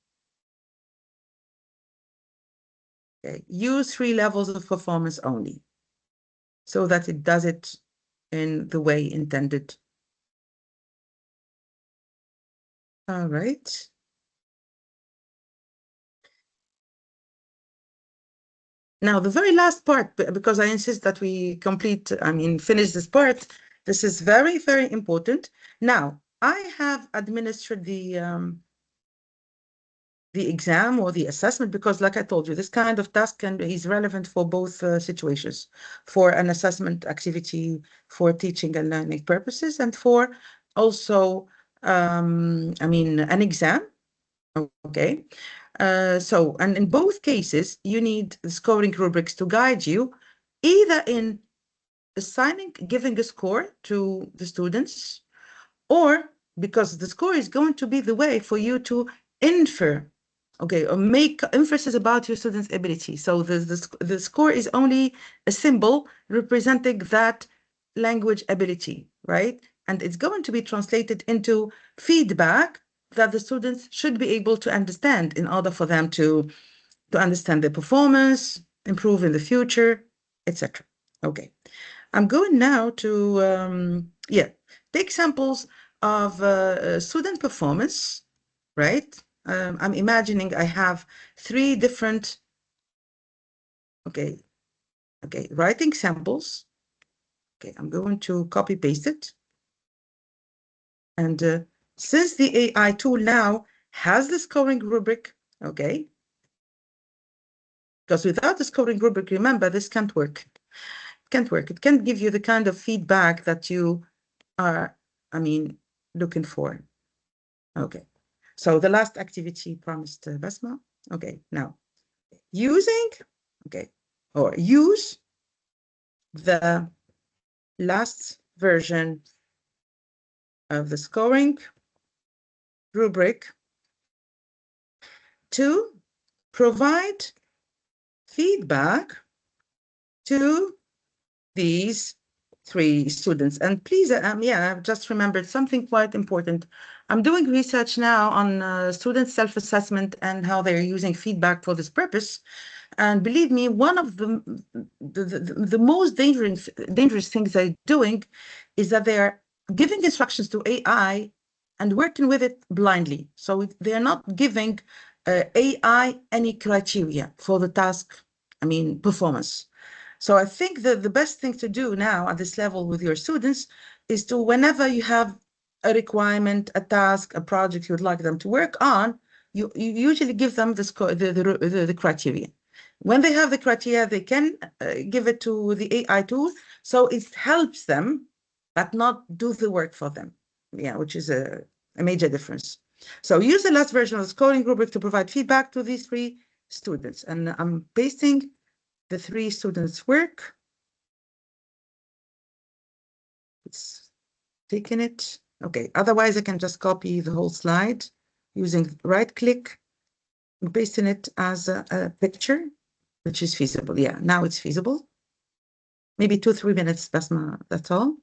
Okay. Use 3 levels of performance only, so that it does it in the way intended. All right. Now, the very last part, because I insist that we finish this part, this is very, very important. Now, I have administered the exam or the assessment, because like I told you, this kind of task is relevant for both situations, for an assessment activity, for teaching and learning purposes, and for also, an exam. Okay. And in both cases, you need the scoring rubrics to guide you, either in giving a score to the students, or because the score is going to be the way for you to infer, okay, or make inferences about your students' ability. So the score is only a symbol representing that language ability, right? And it's going to be translated into feedback that the students should be able to understand in order for them to understand their performance, improve in the future, etc. Okay. I'm going now to, take samples of student performance, right? I'm imagining I have 3 different, writing samples. Okay, I'm going to copy paste it. And since the AI tool now has the scoring rubric, okay, because without the scoring rubric, remember, this can't work. It can't work. It can't give you the kind of feedback that you are, looking for. Okay. So the last activity promised, Basma. Okay, now use the last version of the scoring rubric to provide feedback to these 3 students. And please, I've just remembered something quite important. I'm doing research now on student self-assessment and how they're using feedback for this purpose. And believe me, one of the most dangerous things they're doing is that they're giving instructions to AI and working with it blindly. So they're not giving AI any criteria for the task, performance. So I think that the best thing to do now at this level with your students is to, whenever you have a requirement, a task, a project you would like them to work on, you usually give them the criteria. When they have the criteria, they can give it to the AI tool, so it helps them, but not do the work for them. Which is a major difference. So use the last version of the scoring rubric to provide feedback to these 3 students. And I'm pasting the 3 students' work. It's taking it. Okay, otherwise I can just copy the whole slide using right-click and pasting it as a picture, which is feasible. Yeah, now it's feasible. Maybe 2-3 minutes, that's all.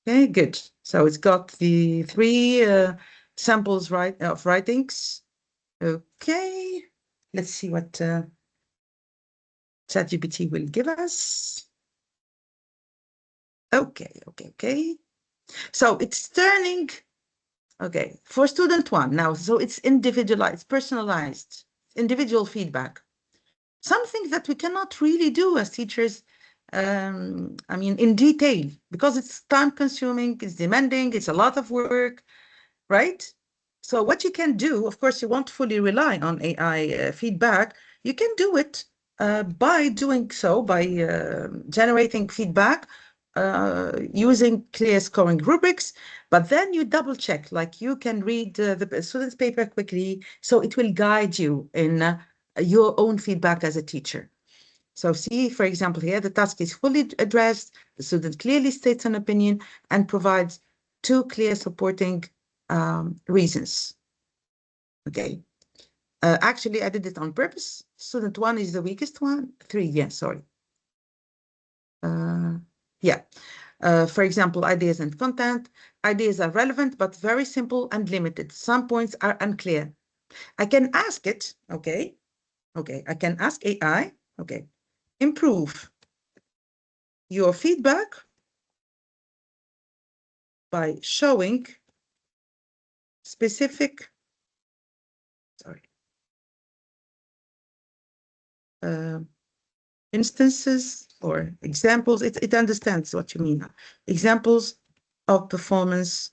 Okay, good. So it's got the 3 samples of writings. Okay. Let's see what ChatGPT will give us. Okay. So it's turning, okay, for student one now. So it's individualized, personalized, individual feedback. Something that we cannot really do as teachers, I mean, in detail, because it's time consuming, it's demanding, it's a lot of work, right? So what you can do, of course, you won't fully rely on AI feedback. You can do it by doing so, by generating feedback using clear scoring rubrics, but then you double check, like you can read the student's paper quickly, so it will guide you in your own feedback as a teacher. So see, for example, here, the task is fully addressed, the student clearly states an opinion and provides two clear supporting reasons. Okay. Actually, I did it on purpose. Student one is the weakest one. Three, yeah, sorry. Yeah. For example, ideas and content. Ideas are relevant, but very simple and limited. Some points are unclear. I can ask it, okay. I can ask AI, okay, improve your feedback by showing specific, instances or examples. It understands what you mean. Examples of performance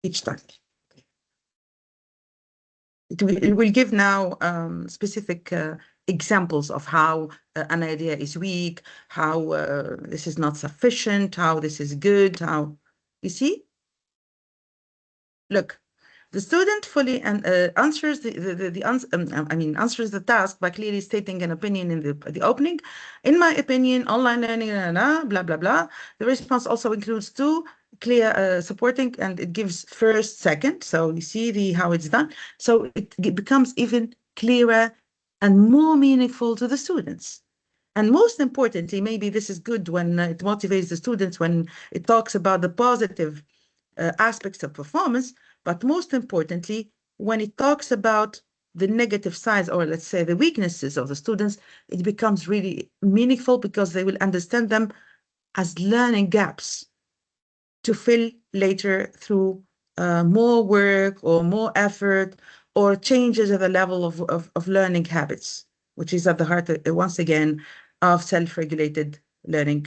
each time. It will give now specific examples of how an idea is weak, how this is not sufficient, how this is good, how, you see? Look, the student fully answers answers the task by clearly stating an opinion in the opening. In my opinion, online learning, blah, blah, blah. The response also includes two clear supporting, and it gives first, second. So you see how it's done. So it becomes even clearer and more meaningful to the students. And most importantly, maybe this is good when it motivates the students when it talks about the positive aspects of performance, but most importantly, when it talks about the negative sides, or let's say the weaknesses of the students, it becomes really meaningful because they will understand them as learning gaps to fill later through more work or more effort or changes at the level of learning habits, which is at the heart, once again, of self-regulated learning.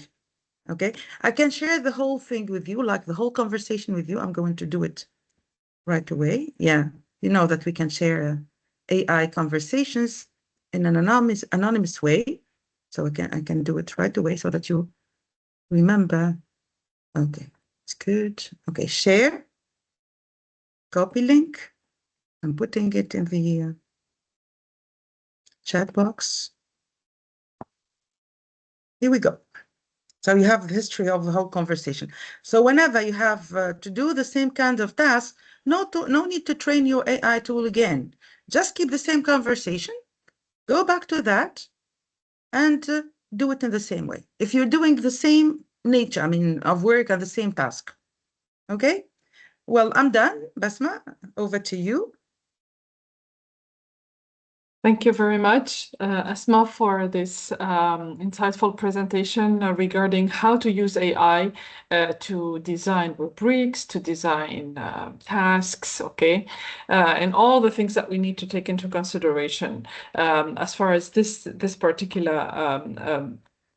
Okay, I can share the whole thing with you, like the whole conversation with you. I'm going to do it right away. Yeah, you know that we can share AI conversations in an anonymous way. So I can do it right away so that you remember. Okay, it's good. Okay, share, copy link. I'm putting it in the chat box. Here we go. So you have the history of the whole conversation. So whenever you have to do the same kind of task, no need to train your AI tool again. Just keep the same conversation, go back to that, and do it in the same way. If you're doing the same nature, of work and the same task. Okay? Well, I'm done. Basma, over to you. Thank you very much, Asma, for this insightful presentation regarding how to use AI to design rubrics, to design tasks, okay, and all the things that we need to take into consideration as far as this particular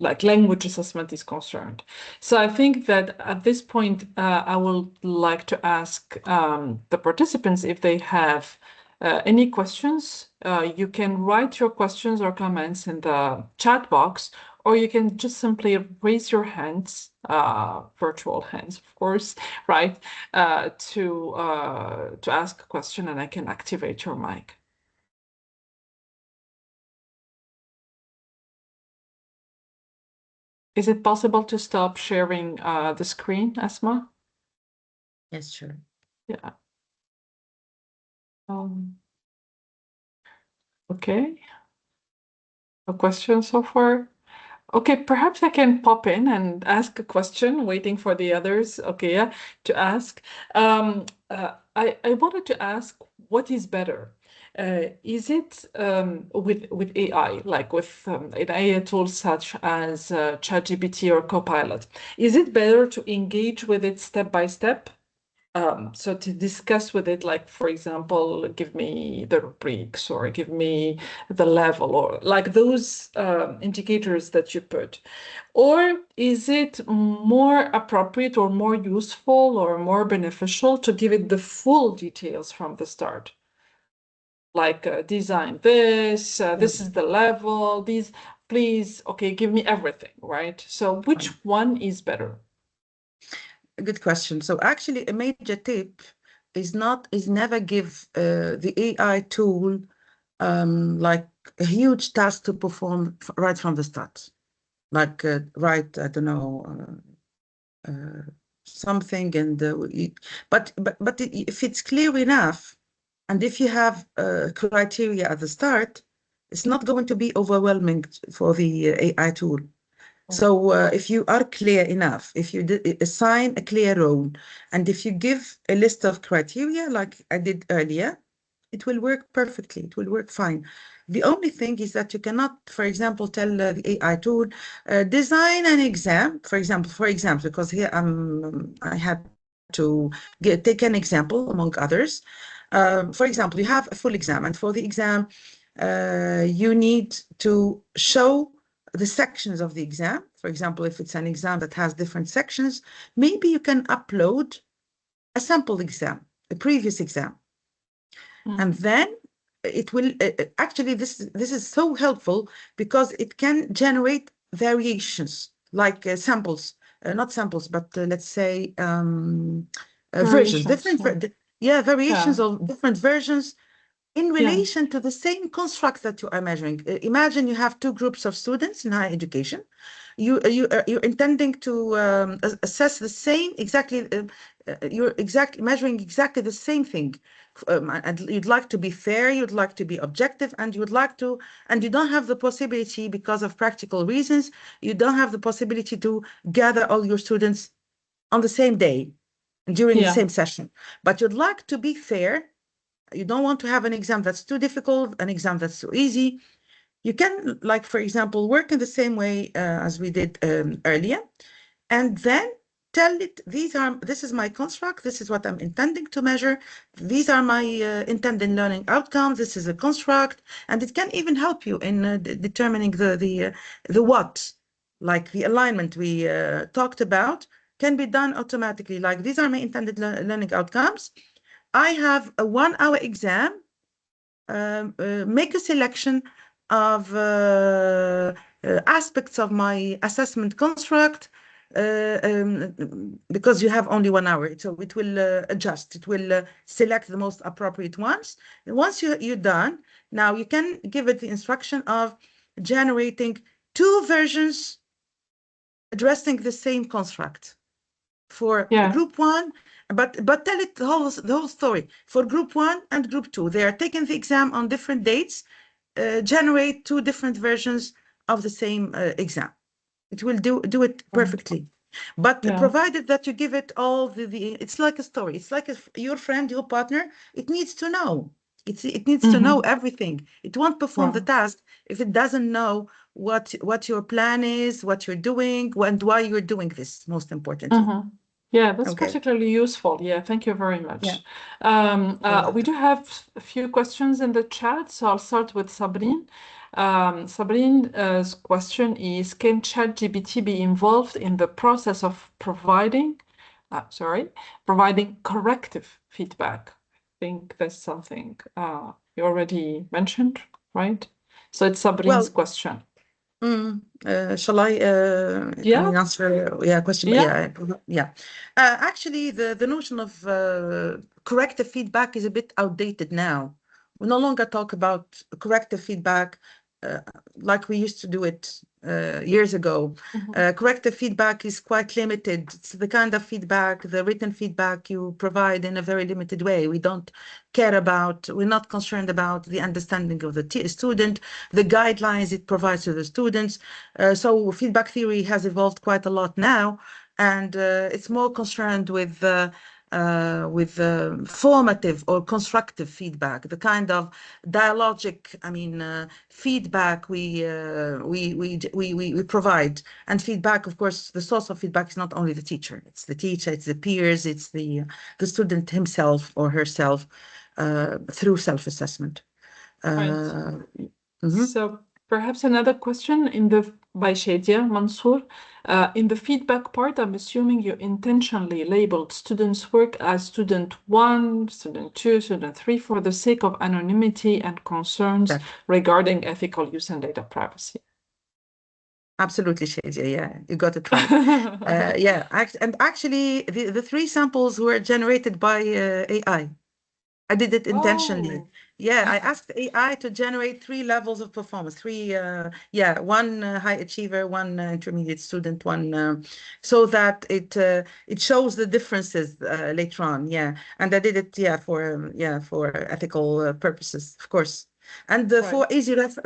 like language assessment is concerned. So I think that at this point, I would like to ask the participants if they have any questions. You can write your questions or comments in the chat box, or you can just simply raise your hands, virtual hands, of course, right, to ask a question, and I can activate your mic. Is it possible to stop sharing the screen, Asma? Yes, sure. Yeah. Okay. No questions so far? Okay, perhaps I can pop in and ask a question, waiting for the others, okay, yeah, to ask. I wanted to ask, what is better? Is it with AI, like with an AI tools such as ChatGPT or Copilot, is it better to engage with it step by step? So to discuss with it, like, for example, give me the rubrics or give me the level or like those indicators that you put. Or is it more appropriate or more useful or more beneficial to give it the full details from the start? Like design this, this is the level, these, please, okay, give me everything, right? So which one is better? Good question. So actually, a major tip is never give the AI tool like a huge task to perform right from the start. Like write, I don't know, something, and if it's clear enough, and if you have criteria at the start, it's not going to be overwhelming for the AI tool. So if you are clear enough, if you assign a clear role, and if you give a list of criteria like I did earlier, it will work perfectly. It will work fine. The only thing is that you cannot, for example, tell the AI tool, design an exam, for example, because here I had to take an example among others. For example, you have a full exam, and for the exam, you need to show the sections of the exam. For example, if it's an exam that has different sections, maybe you can upload a sample exam, a previous exam. And then it will actually, this is so helpful because it can generate variations like samples, not samples, but let's say versions, Variations, variations yeah, of different versions in relation to the same construct that you are measuring. Imagine you have two groups of students in higher education. You're intending to assess the same exactly. You're measuring exactly the same thing, and you'd like to be fair. You'd like to be objective, and you don't have the possibility because of practical reasons. You don't have the possibility to gather all your students on the same day during the same session, but you'd like to be fair. You don't want to have an exam that's too difficult, an exam that's too easy. You can, like, for example, work in the same way as we did earlier, and then tell it, this is my construct, this is what I'm intending to measure, these are my intended learning outcomes, this is a construct, and it can even help you in determining the what, like the alignment we talked about, can be done automatically. Like, these are my intended learning outcomes. I have a 1 hour exam. Make a selection of aspects of my assessment construct because you have only 1 hour. So it will adjust. It will select the most appropriate ones. And once you're done, now you can give it the instruction of generating 2 versions addressing the same construct for group 1, but tell it the whole story. For group 1 and group 2, they are taking the exam on different dates. Generate 2 different versions of the same exam. It will do it perfectly. But provided that you give it all it's like a story. It's like your friend, your partner. It needs to know. It needs to know everything. It won't perform the task if it doesn't know what your plan is, what you're doing, and why you're doing this, most importantly. Yeah, that's Okay. particularly useful. Yeah, thank you very much. Yeah. We do have a few questions in the chat, so I'll start with Sabrine. Sabrine's question is, can ChatGPT be involved in the process of providing corrective feedback? I think that's something you already mentioned, right? So it's Sabrine's Well, question. shall I Yeah, answer question? yeah. Yeah. Actually, the notion of corrective feedback is a bit outdated now. We no longer talk about corrective feedback uh, like we used to do it years ago. Corrective feedback is quite limited. It's the kind of feedback, the written feedback you provide in a very limited way. We're not concerned about the understanding of the student, the guidelines it provides to the students. So feedback theory has evolved quite a lot now, and it's more concerned with formative or constructive feedback, the kind of dialogic, feedback we provide. And feedback, of course, the source of feedback is not only the teacher, it's the peers, it's the student himself or herself through self-assessment. Right. Mhm. So perhaps another question by Shadia Mansour. In the feedback part, I'm assuming you intentionally labeled students' work as student one, student two, student three for the sake of anonymity and concerns Exactly. regarding ethical use and data privacy. Absolutely, Shadia. Yeah, you got it right. Yeah, and actually, the three samples were generated by AI. I did it intentionally. Oh, Yeah, I asked AI to generate three levels of performance. One high achiever, one intermediate student, one, so that it shows the differences later on. Yeah, and I did it, for ethical purposes, of course, and right,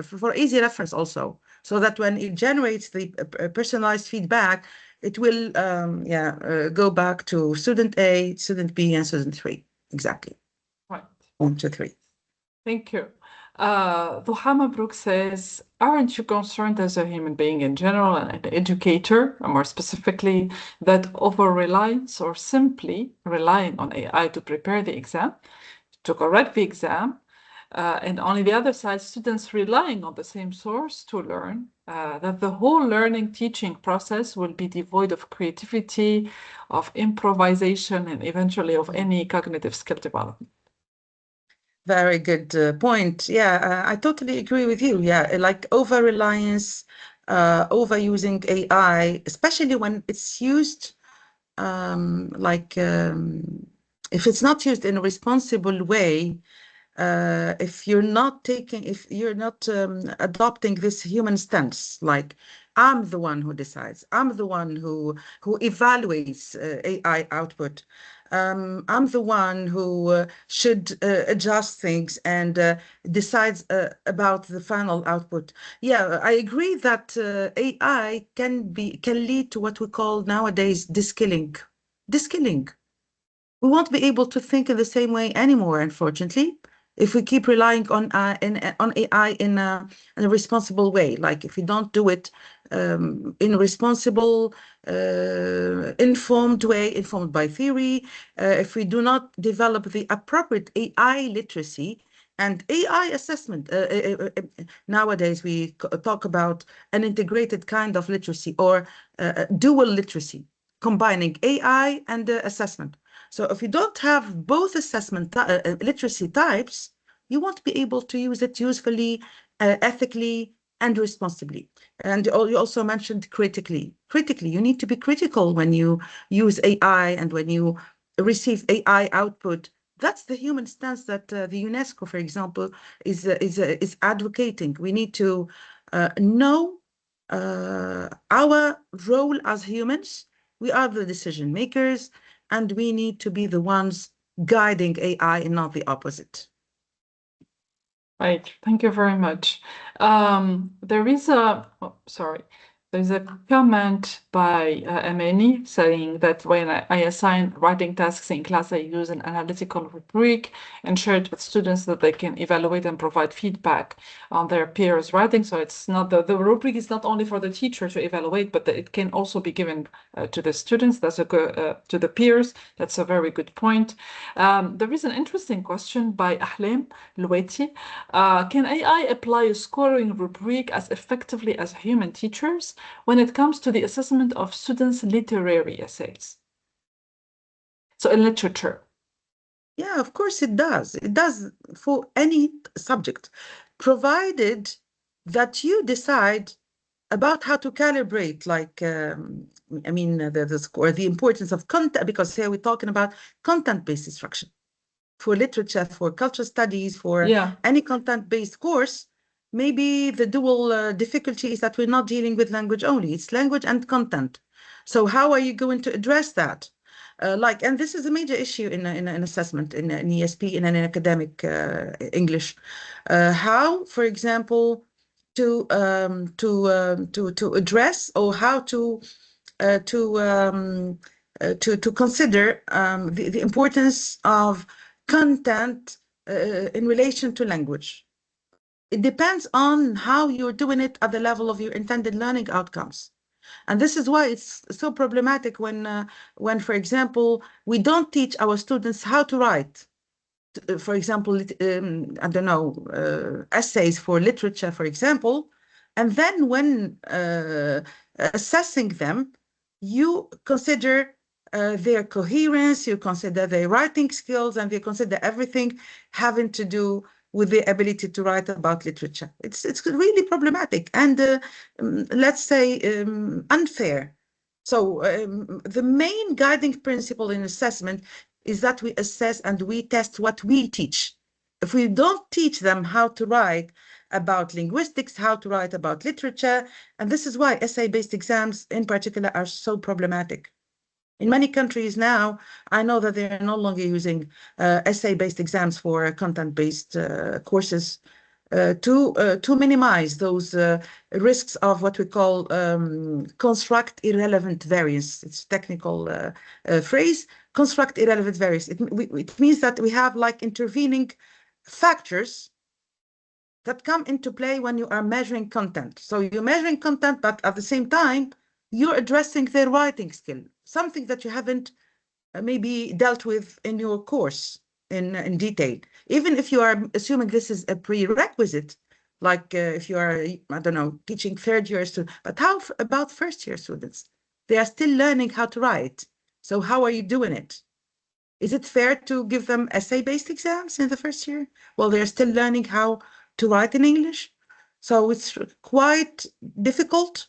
for easy reference also, so that when it generates the personalized feedback, it will go back to student A, student B, and student three. Exactly. right. 1, 2, 3. Thank you. Duha Mabruk says, aren't you concerned as a human being in general and an educator, more specifically, that over-reliance or simply relying on AI to prepare the exam, to correct the exam, and on the other side, students relying on the same source to learn, that the whole learning teaching process will be devoid of creativity, of improvisation, and eventually of any cognitive skill development? Very good point. Yeah, I totally agree with you. Yeah, like over-reliance, overusing AI, especially when it's used if it's not used in a responsible way, if you're not adopting this human stance, like I'm the one who decides, I'm the one who evaluates AI output. I'm the one who should adjust things and decides about the final output. Yeah, I agree that AI can lead to what we call nowadays diskilling. Diskilling. We won't be able to think in the same way anymore, unfortunately, if we keep relying on AI in a responsible way. Like if we don't do it in a responsible, informed way, informed by theory, if we do not develop the appropriate AI literacy and AI assessment. Nowadays, we talk about an integrated kind of literacy or dual literacy, combining AI and assessment. So if you don't have both literacy types, you won't be able to use it usefully, ethically, and responsibly. And you also mentioned critically. Critically, you need to be critical when you use AI and when you receive AI output. That's the human stance that the UNESCO, for example, is advocating. We need to know our role as humans. We are the decision makers, and we need to be the ones guiding AI and not the opposite. Right. Thank you very much. There's a comment by Amani saying that when I assign writing tasks in class, I use an analytical rubric and share it with students so that they can evaluate and provide feedback on their peers' writing. So it's not the rubric is not only for the teacher to evaluate, but it can also be given to the students. To the peers. That's a very good point. There is an interesting question by Ahlem Loueti. Can AI apply a scoring rubric as effectively as human teachers when it comes to the assessment of students' literary essays? So in literature. Yeah, of course it does. It does for any subject, provided that you decide about how to calibrate, the score, the importance of content, because here we're talking about content-based instruction. For literature, for cultural studies, for Yeah. any content-based course, maybe the dual difficulty is that we're not dealing with language only, it's language and content. So how are you going to address that? And this is a major issue in an assessment, in ESP, in an academic English. How, for example, to address or how to to consider the importance of content in relation to language. It depends on how you're doing it at the level of your intended learning outcomes. And this is why it's so problematic when, for example, we don't teach our students how to write. For example, I don't know, essays for literature, for example. And then when assessing them, you consider their coherence, you consider their writing skills, and you consider everything having to do with the ability to write about literature. It's really problematic and let's say unfair. So the main guiding principle in assessment is that we assess and we test what we teach. If we don't teach them how to write about linguistics, how to write about literature, and this is why essay-based exams in particular are so problematic. In many countries now, I know that they're no longer using essay-based exams for content-based courses to minimize those risks of what we call construct irrelevant variance. It's a technical phrase, construct irrelevant variance. It means that we have like intervening factors that come into play when you are measuring content. So you're measuring content, but at the same time, you're addressing their writing skill, something that you haven't maybe dealt with in your course in detail. Even if you are assuming this is a prerequisite, like if you are, I don't know, teaching third year students, but how about first year students? They are still learning how to write. So how are you doing it? Is it fair to give them essay-based exams in the first year? Well, they're still learning how to write in English. So it's quite difficult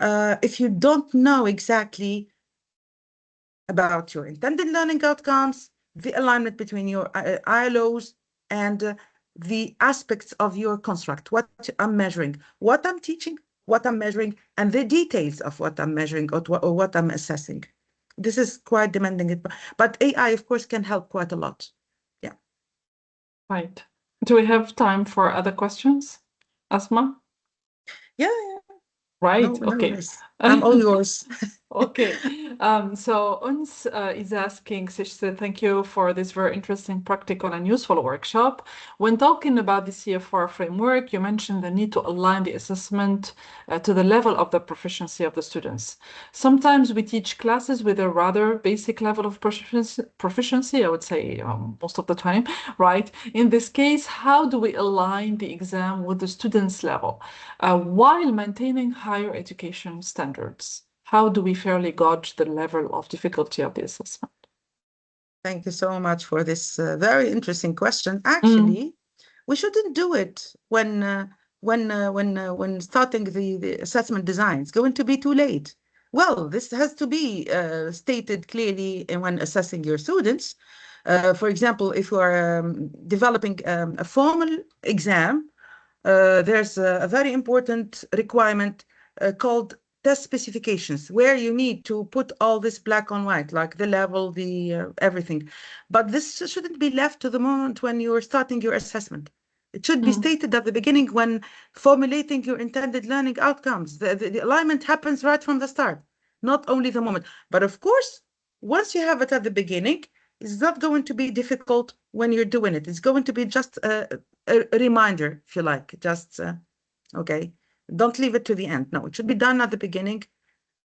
if you don't know exactly about your intended learning outcomes, the alignment between your ILOs, and the aspects of your construct, what I'm measuring, what I'm teaching, what I'm measuring, and the details of what I'm measuring or what I'm assessing. This is quite demanding, but AI, of course, can help quite a lot. Yeah. Right. Do we have time for other questions, Asma? Yeah. Right. No Okay. worries. I'm all yours. Okay. So Uns is asking, she said, thank you for this very interesting, practical, and useful workshop. When talking about the CFR framework, you mentioned the need to align the assessment to the level of the proficiency of the students. Sometimes we teach classes with a rather basic level of proficiency, I would say most of the time, right? In this case, how do we align the exam with the student's level while maintaining higher education standards? How do we fairly gauge the level of difficulty of the assessment? Thank you so much for this very interesting question. Mm. Actually, we shouldn't do it when starting the assessment design. It's going to be too late. Well, this has to be stated clearly when assessing your students. For example, if you are developing a formal exam, there's a very important requirement called test specifications, where you need to put all this black on white, like the level, the everything. But this shouldn't be left to the moment when you're starting your assessment. It should be stated at the beginning when formulating your intended learning outcomes. The alignment happens right from the start, not only the moment. But of course, once you have it at the beginning, it's not going to be difficult when you're doing it. It's going to be just a reminder, if you like, just, okay, don't leave it to the end. No, it should be done at the beginning.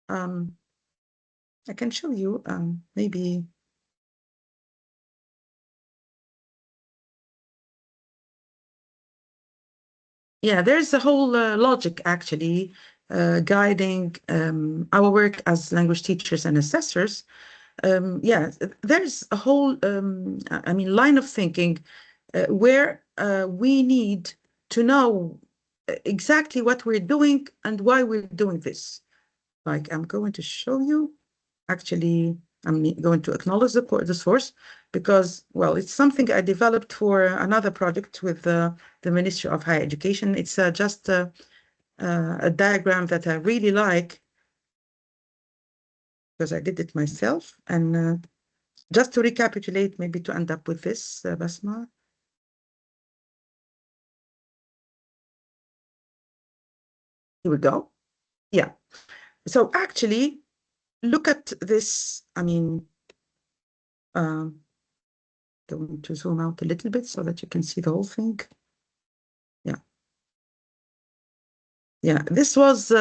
I can show you, maybe. Yeah, there's a whole logic actually guiding our work as language teachers and assessors. Yeah, there's a whole, I mean, line of thinking where we need to know exactly what we're doing and why we're doing this. Like, I'm going to show you. Actually, I'm going to acknowledge the source because, well, it's something I developed for another project with the Ministry of Higher Education. It's just a diagram that I really like because I did it myself. And just to recapitulate, maybe to end up with this, Basma. Here we go. Yeah. So actually, look at this, I mean, going to zoom out a little bit so that you can see the whole thing. Yeah. Yeah, this was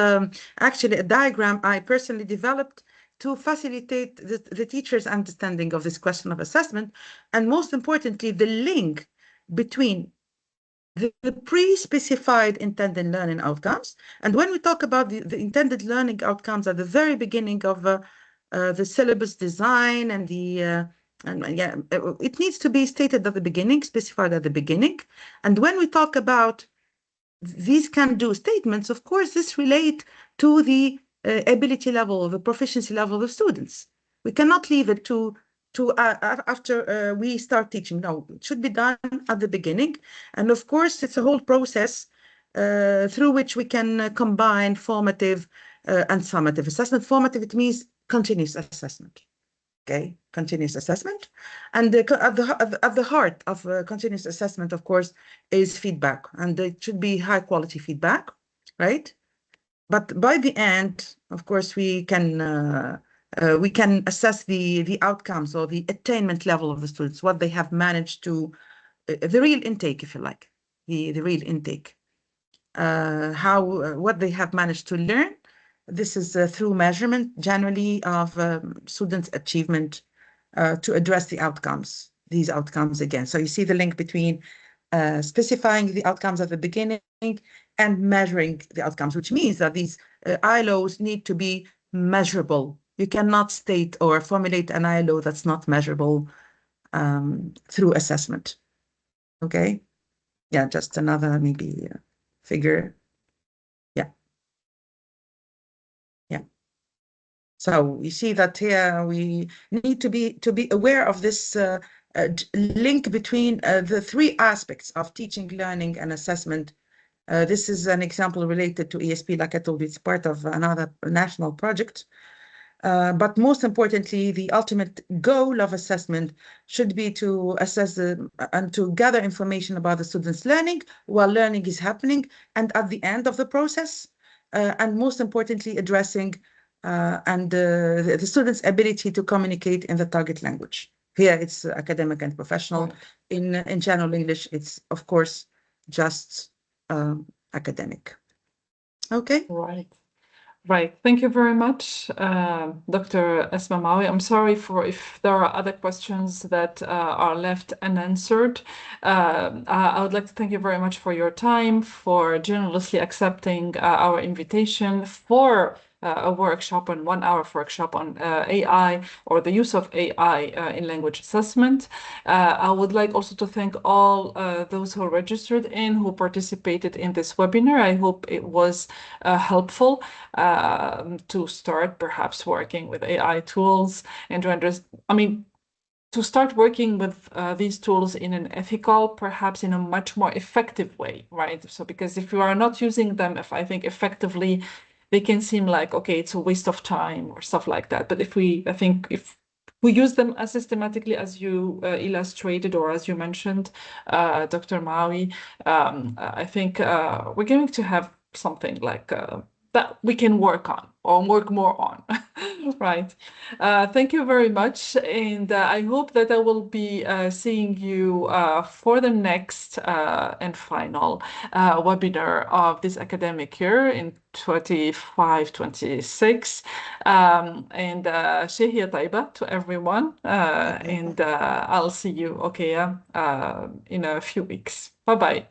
actually a diagram I personally developed to facilitate the teacher's understanding of this question of assessment, and most importantly, the link between the pre-specified intended learning outcomes. And when we talk about the intended learning outcomes at the very beginning of the syllabus design and it needs to be stated at the beginning, specified at the beginning. And when we talk about these can-do statements, of course, this relate to the ability level, the proficiency level of the students. We cannot leave it to after we start teaching. No, it should be done at the beginning. And of course, it's a whole process through which we can combine formative and summative assessment. Formative, it means continuous assessment. Okay, continuous assessment. And at the heart of continuous assessment, of course, is feedback. And it should be high quality feedback, right? But by the end, of course, we can assess the outcomes or the attainment level of the students, what they have managed to, the real intake, if you like, the real intake, what they have managed to learn. This is through measurement generally of students' achievement to address the outcomes, these outcomes again. So you see the link between specifying the outcomes at the beginning and measuring the outcomes, which means that these ILOs need to be measurable. You cannot state or formulate an ILO that's not measurable through assessment. Okay? Yeah, just another maybe figure. Yeah. Yeah. So you see that here we need to be aware of this link between the three aspects of teaching, learning, and assessment. This is an example related to ESP, like I told you, it's part of another national project. But most importantly, the ultimate goal of assessment should be to assess and to gather information about the students' learning while learning is happening, and at the end of the process, and most importantly, addressing the students' ability to communicate in the target language. Here, it's academic and professional. In general English, it's of course just academic. Okay. Right. Right. Thank you very much, Dr. Esma Mawi. I'm sorry if there are other questions that are left unanswered. I would like to thank you very much for your time, for generously accepting our invitation for a workshop, and 1 hour workshop on AI or the use of AI in language assessment. I would like also to thank all those who registered who participated in this webinar. I hope it was helpful to start perhaps working with AI tools and to understand, to start working with these tools in an ethical, perhaps in a much more effective way, right? So because if you are not using them, I think effectively, they can seem like, okay, it's a waste of time or stuff like that. But if we use them as systematically as you illustrated or as you mentioned, Dr. Mawi, I think we're going to have something like that we can work on or work more on, right? Thank you very much. And I hope that I will be seeing you for the next and final webinar of this academic year in 25-26. And Shehia Taiba to everyone. And I'll see you, okay, in a few weeks. Bye-bye.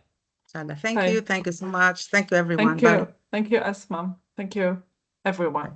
Thank you. Thank you so much. Thank you, everyone. Thank you. Thank you, Asma. Thank you, everyone.